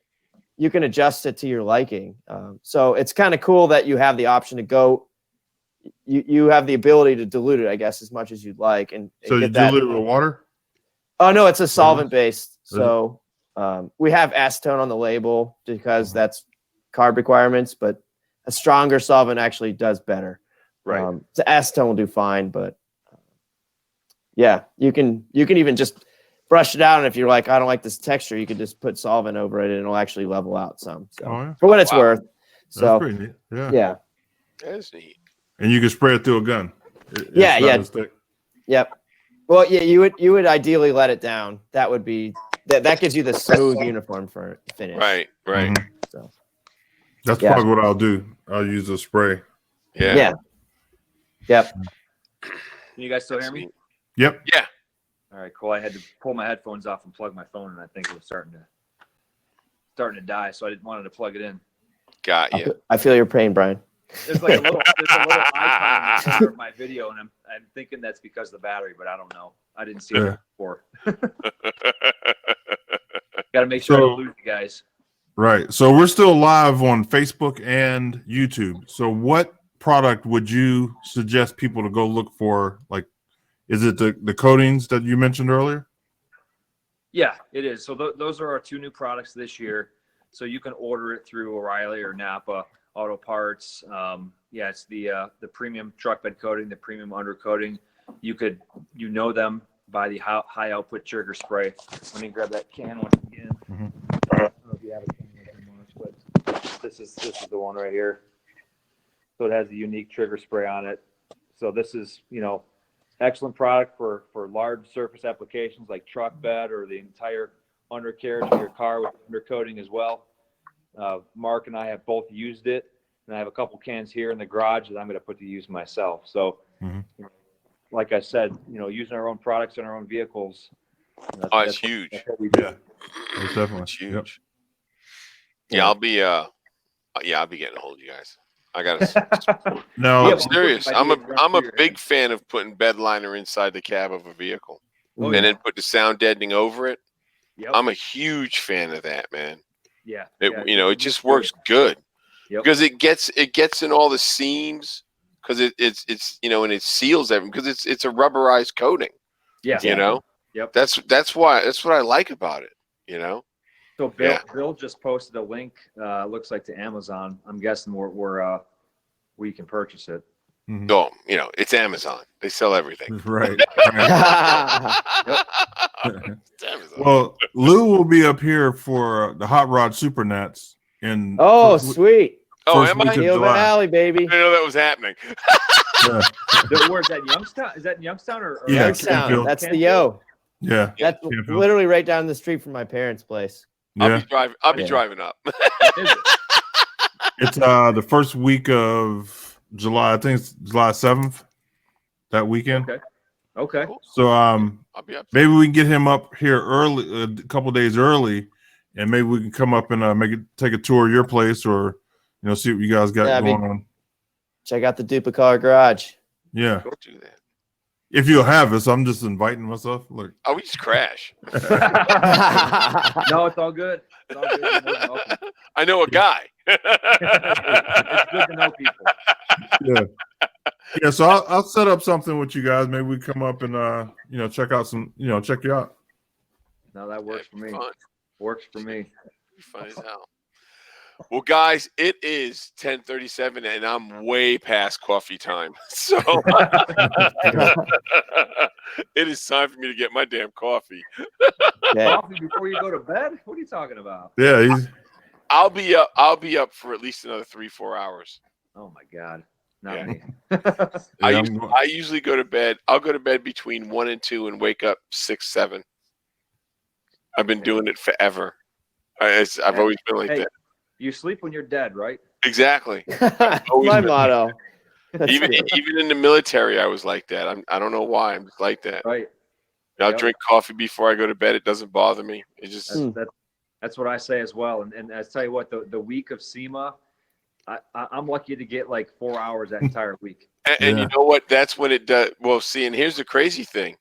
adjust it to your liking. So it's kind of cool that you have the option to go. You have the ability to dilute it, I guess, as much as you'd like. And So you dilute it with water? Oh no, it's a solvent based. So we have acetone on the label because that's carb requirements, but a stronger solvent actually does better. Right. The acetone will do fine, but yeah, you can even just brush it out, and if you're like, I don't like this texture, you can just put solvent over it, and it'll actually level out some. So for what it's worth. So that's pretty neat. Yeah. That's neat. And you can spray it through a gun. Yep. Well, yeah, you would ideally let it down. That would be that gives you the smooth uniform for finish. Right. Mhm. So That's probably what I'll do. I'll use a spray. Yeah. Yep. Can you guys still hear me? Yep. Yeah. All right, cool. I had to pull my headphones off and plug my phone, and I think it was starting to die, so I didn't want to plug it in. Got you. I feel your pain, Brian. There's a little icon in the corner of my video, and I'm thinking that's because of the battery, but I don't know. I didn't see it before. Got to make sure I don't lose you guys. Right. So we're still live on Facebook and YouTube. So what product would you suggest people to go look for? Like, is it the coatings that you mentioned earlier? Yeah, it is. So those are our two new products this year. So you can order it through O'Reilly or Napa Auto Parts. It's the premium truck bed coating, the premium undercoating. You know them by the high output trigger spray. Let me grab that can once again. Mhm. I don't know if you have a can with you, Mark, but this is the one right here. So it has the unique trigger spray on it. So this is excellent product for large surface applications like truck bed or the entire undercarriage of your car with undercoating as well. Mark and I have both used it, and I have a couple cans here in the garage that I'm going to put to use myself. So, like I said, using our own products in our own vehicles. It's huge. That's what we do. Most definitely. It's huge. Yeah, I'll be getting a hold of you guys. I gotta. No, I'm serious. I'm a big fan of putting bed liner inside the cab of a vehicle, and then put the sound deadening over it. Yep. I'm a huge fan of that, man. Yeah. It just works good because it gets in all the seams because it's and it seals everything because it's a rubberized coating. Yeah. Yep. That's what I like about it. So Bill just posted a link. Looks like to Amazon. I'm guessing where you can purchase it. Mm-hmm. So it's Amazon. They sell everything. Right. It's Amazon. Well, Lou will be up here for the Hot Rod Super Nats in. Sweet. Am I? Hill Valley, baby. I didn't know that was happening. Where's that, Youngstown? Is that in Youngstown or Youngstown? That's the Yo. Yeah. That's literally right down the street from my parents' place. Yeah. I'll be driving up. It's the first week of July. I think it's July 7th. That weekend. Okay. So I'll be up. maybe we can get him up here early, a couple days early, and maybe we can come up and take a tour of your place, or see what you guys got going on. Check out the Dupli-Color garage. Yeah. Don't do that. If you'll have us, I'm just inviting myself. Look. Oh, we just crash. No, it's all good. It's all good. I know a guy. It's good to know people. Yeah. So I'll set up something with you guys. Maybe we come up and check out check you out. No, that works for me. Fun. Works for me. Fun as hell. Well, guys, it is 10:37, and I'm way past coffee time. So it is time for me to get my damn coffee. Coffee before you go to bed? What are you talking about? Yeah, I'll be up for at least another 3-4 hours. Oh my God. Not me. I usually go to bed. I'll go to bed between 1 and 2 and wake up 6, 7. I've been doing it forever. I've always been like that. You sleep when you're dead, right? Exactly. My motto. Even in the military, I was like that. I don't know why. I'm just like that. Right. I'll drink coffee before I go to bed. It doesn't bother me. It just that's what I say as well. And I tell you what, the week of SEMA, I'm lucky to get like 4 hours that entire week. And you know what? That's when it does. Well, see, and here's the crazy thing.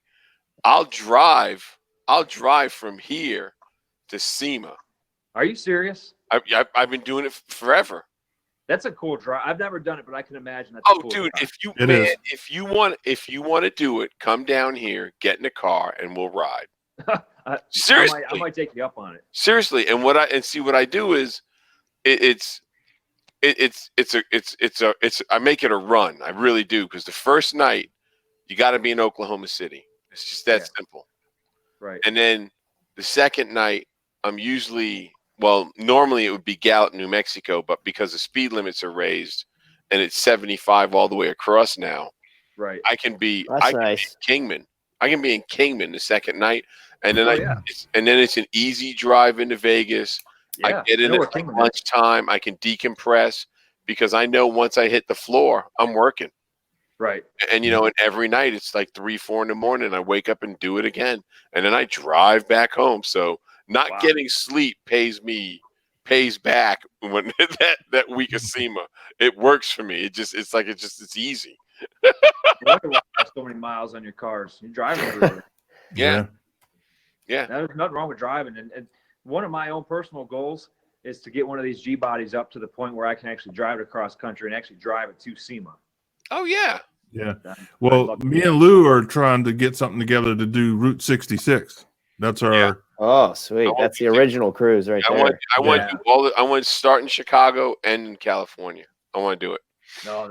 I'll drive from here to SEMA. Are you serious? I've been doing it forever. That's a cool drive. I've never done it, but I can imagine. That's Oh, a cool dude! drive. If you want to do it, come down here, get in a car, and we'll ride. Seriously, I might take you up on it. Seriously, and what I do is, I make it a run. I really do, because the first night you got to be in Oklahoma City. It's just that simple. Right. And then the second night, I'm normally it would be Gallup, New Mexico, but because the speed limits are raised and it's 75 all the way across now, right? I can be nice. in Kingman. I can be in Kingman the second night, and then it's an easy drive into Vegas. Yeah, I get in at lunchtime. I can decompress because I know once I hit the floor, I'm working. Right. And and every night it's like 3-4 in the morning. I wake up and do it again, and then I drive back home. So not getting sleep pays back when that week of SEMA. It works for me. It's easy. So many miles on your cars. You're driving everywhere. Yeah. There's nothing wrong with driving. And one of my own personal goals is to get one of these G bodies up to the point where I can actually drive it across country and actually drive it to SEMA. Oh yeah. Yeah. Well, me and Lou are trying to get something together to do Route 66. That's our. Yeah. Oh, sweet! That's the original cruise right there. I want to do I want to start in Chicago and in California. I want to do it. No,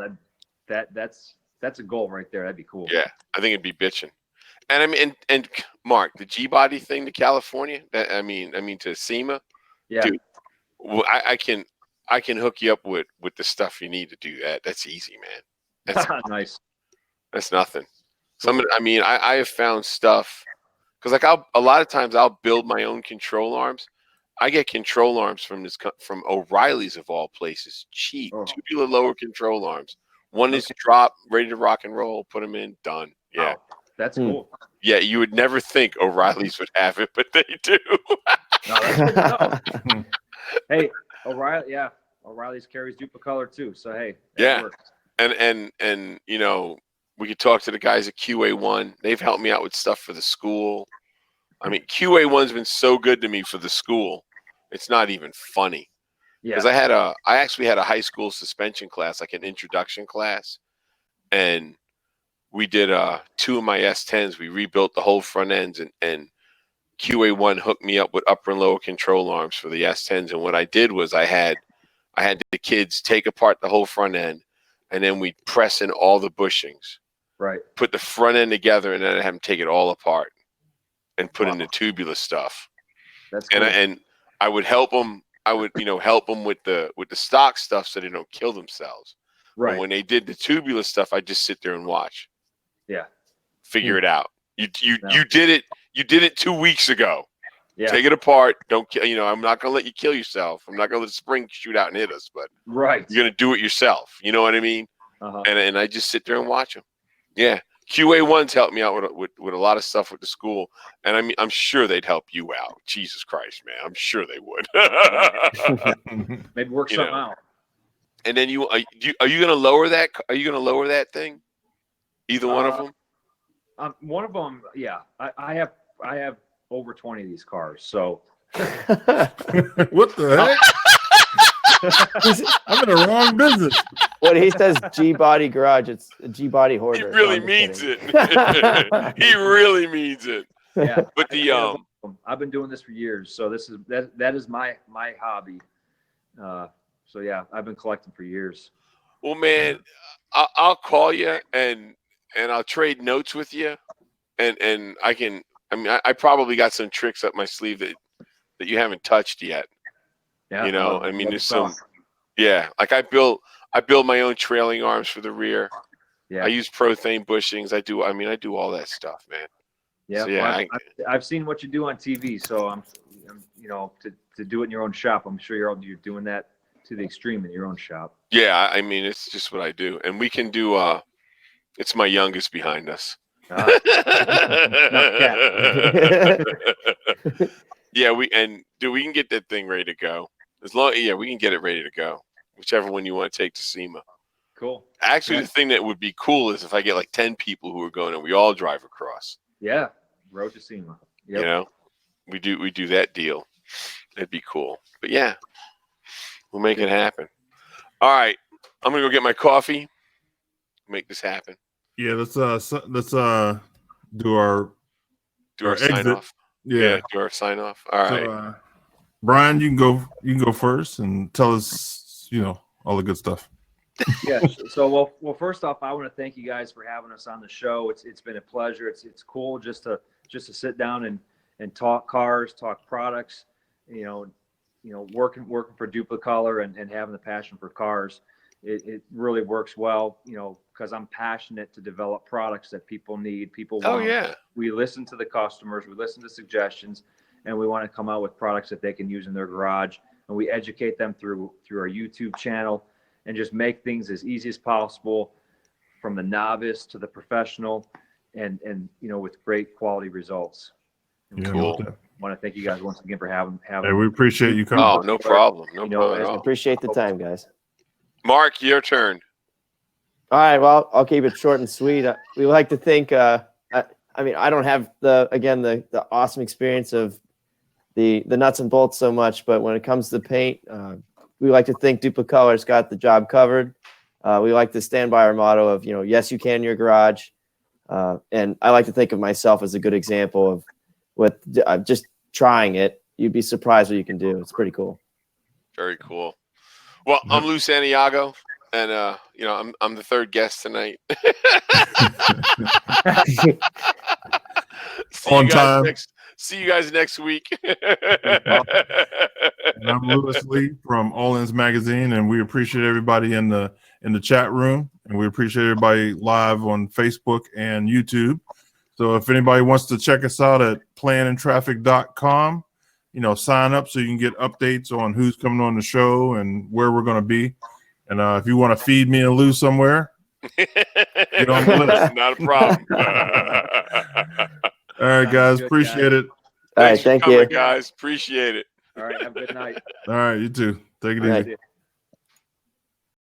that's a goal right there. That'd be cool. Yeah, I think it'd be bitching. And I mean, and Mark, the G body thing to California. I mean to SEMA. Yeah. Dude, I can hook you up with the stuff you need to do that. That's easy, man. That's nice. That's nothing. I have found stuff. Because a lot of times I'll build my own control arms. I get control arms from O'Reilly's of all places, cheap, tubular lower control arms. One is drop, ready to rock and roll. Put them in, done. Yeah, that's cool. Yeah, you would never think O'Reilly's would have it, but they do. No, that's good to know. Hey, O'Reilly, yeah. O'Reilly's carries Dupli-Color too. So hey, Yeah. works. And you know, we could talk to the guys at QA1. They've helped me out with stuff for the school. I mean, QA1's been so good to me for the school. It's not even funny. Because I actually had a high school suspension class, like an introduction class, and we did 2 of my S10s. We rebuilt the whole front ends, and QA1 hooked me up with upper and lower control arms for the S10s. And what I did was I had the kids take apart the whole front end, and then we'd press in all the bushings. Right. Put the front end together, and then I have them take it all apart and put in the tubular stuff. That's cool. And I would help them. I would, help them with the stock stuff so they don't kill themselves. Right. But when they did the tubular stuff, I just sit there and watch. Yeah. Figure it out. You did it. You did it 2 weeks ago. Yeah. Take it apart. Don't kill. I'm not gonna let you kill yourself. I'm not gonna let the spring shoot out and hit us. But right. you're gonna do it yourself. You know what I mean? Uh-huh. And I just sit there and watch them. Yeah. QA1's helped me out with a lot of stuff with the school, and I mean, I'm sure they'd help you out. Jesus Christ, man, I'm sure they would. Maybe work something out. And then are you going to lower that? Are you going to lower that thing? Either one of them? One of them, yeah. I have over 20 of these cars, so. What the heck? I'm in the wrong business. When he says G-Body Garage, it's a G-Body Hoarder. He really means it. He really means it. Yeah. But I've been doing this for years, so that is my hobby. So yeah, I've been collecting for years. Well, man, I'll call you and I'll trade notes with you, and I probably got some tricks up my sleeve that you haven't touched yet. Yeah, there's some. Yeah, like I build my own trailing arms for the rear. Yeah, I use prothane bushings. I do all that stuff, man. Yeah, so, yeah. Well, I've seen what you do on TV, so I'm to do it in your own shop. I'm sure you're doing that to the extreme in your own shop. Yeah, I mean, it's just what I do, and we can do. It's my youngest behind us. Yeah, we can get that thing ready to go. We can get it ready to go. Whichever one you want to take to SEMA. Cool. Actually, the thing that would be cool is if I get like 10 people who are going and we all drive across. Yeah, road to SEMA. Yep. We do that deal. That'd be cool. But yeah, we'll make it happen. All right, I'm gonna go get my coffee. Make this happen. Yeah, let's do our sign off. Yeah, do our sign off. All right. So, Brian, you can go first and tell us, all the good stuff. Yeah. So well, first off, I want to thank you guys for having us on the show. It's been a pleasure. It's cool just to sit down and talk cars, talk products. Working for Dupli-Color and having the passion for cars. It really works well. Because I'm passionate to develop products that people need. People want. Oh yeah. We listen to the customers. We listen to suggestions. And we want to come out with products that they can use in their garage, and we educate them through our YouTube channel, and just make things as easy as possible, from the novice to the professional, and with great quality results. Cool. I want to thank you guys once again for having. Hey, we appreciate you coming. Oh, no problem. No problem at I all. appreciate the time, guys. Mark, your turn. All right. Well, I'll keep it short and sweet. We like to think. I don't have the awesome experience of the nuts and bolts so much, but when it comes to paint, we like to think Dupli-Color's got the job covered. We like to stand by our motto of, yes, you can in your garage. And I like to think of myself as a good example of with just trying it. You'd be surprised what you can do. It's pretty cool. Very cool. Well, I'm Lou Santiago, and I'm the third guest tonight. On time. See you guys next week. And I'm Louis Lee from All Ins Magazine, and we appreciate everybody in the chat room, and we appreciate everybody live on Facebook and YouTube. So if anybody wants to check us out at planandtraffic.com, sign up so you can get updates on who's coming on the show and where we're going to be. And if you want to feed me and Lou somewhere, get on the list. Not a problem. All right, guys. Appreciate it. All right. Thank you, guys. Appreciate it. All right. Have a good night. All right. You too. Take it All right. easy.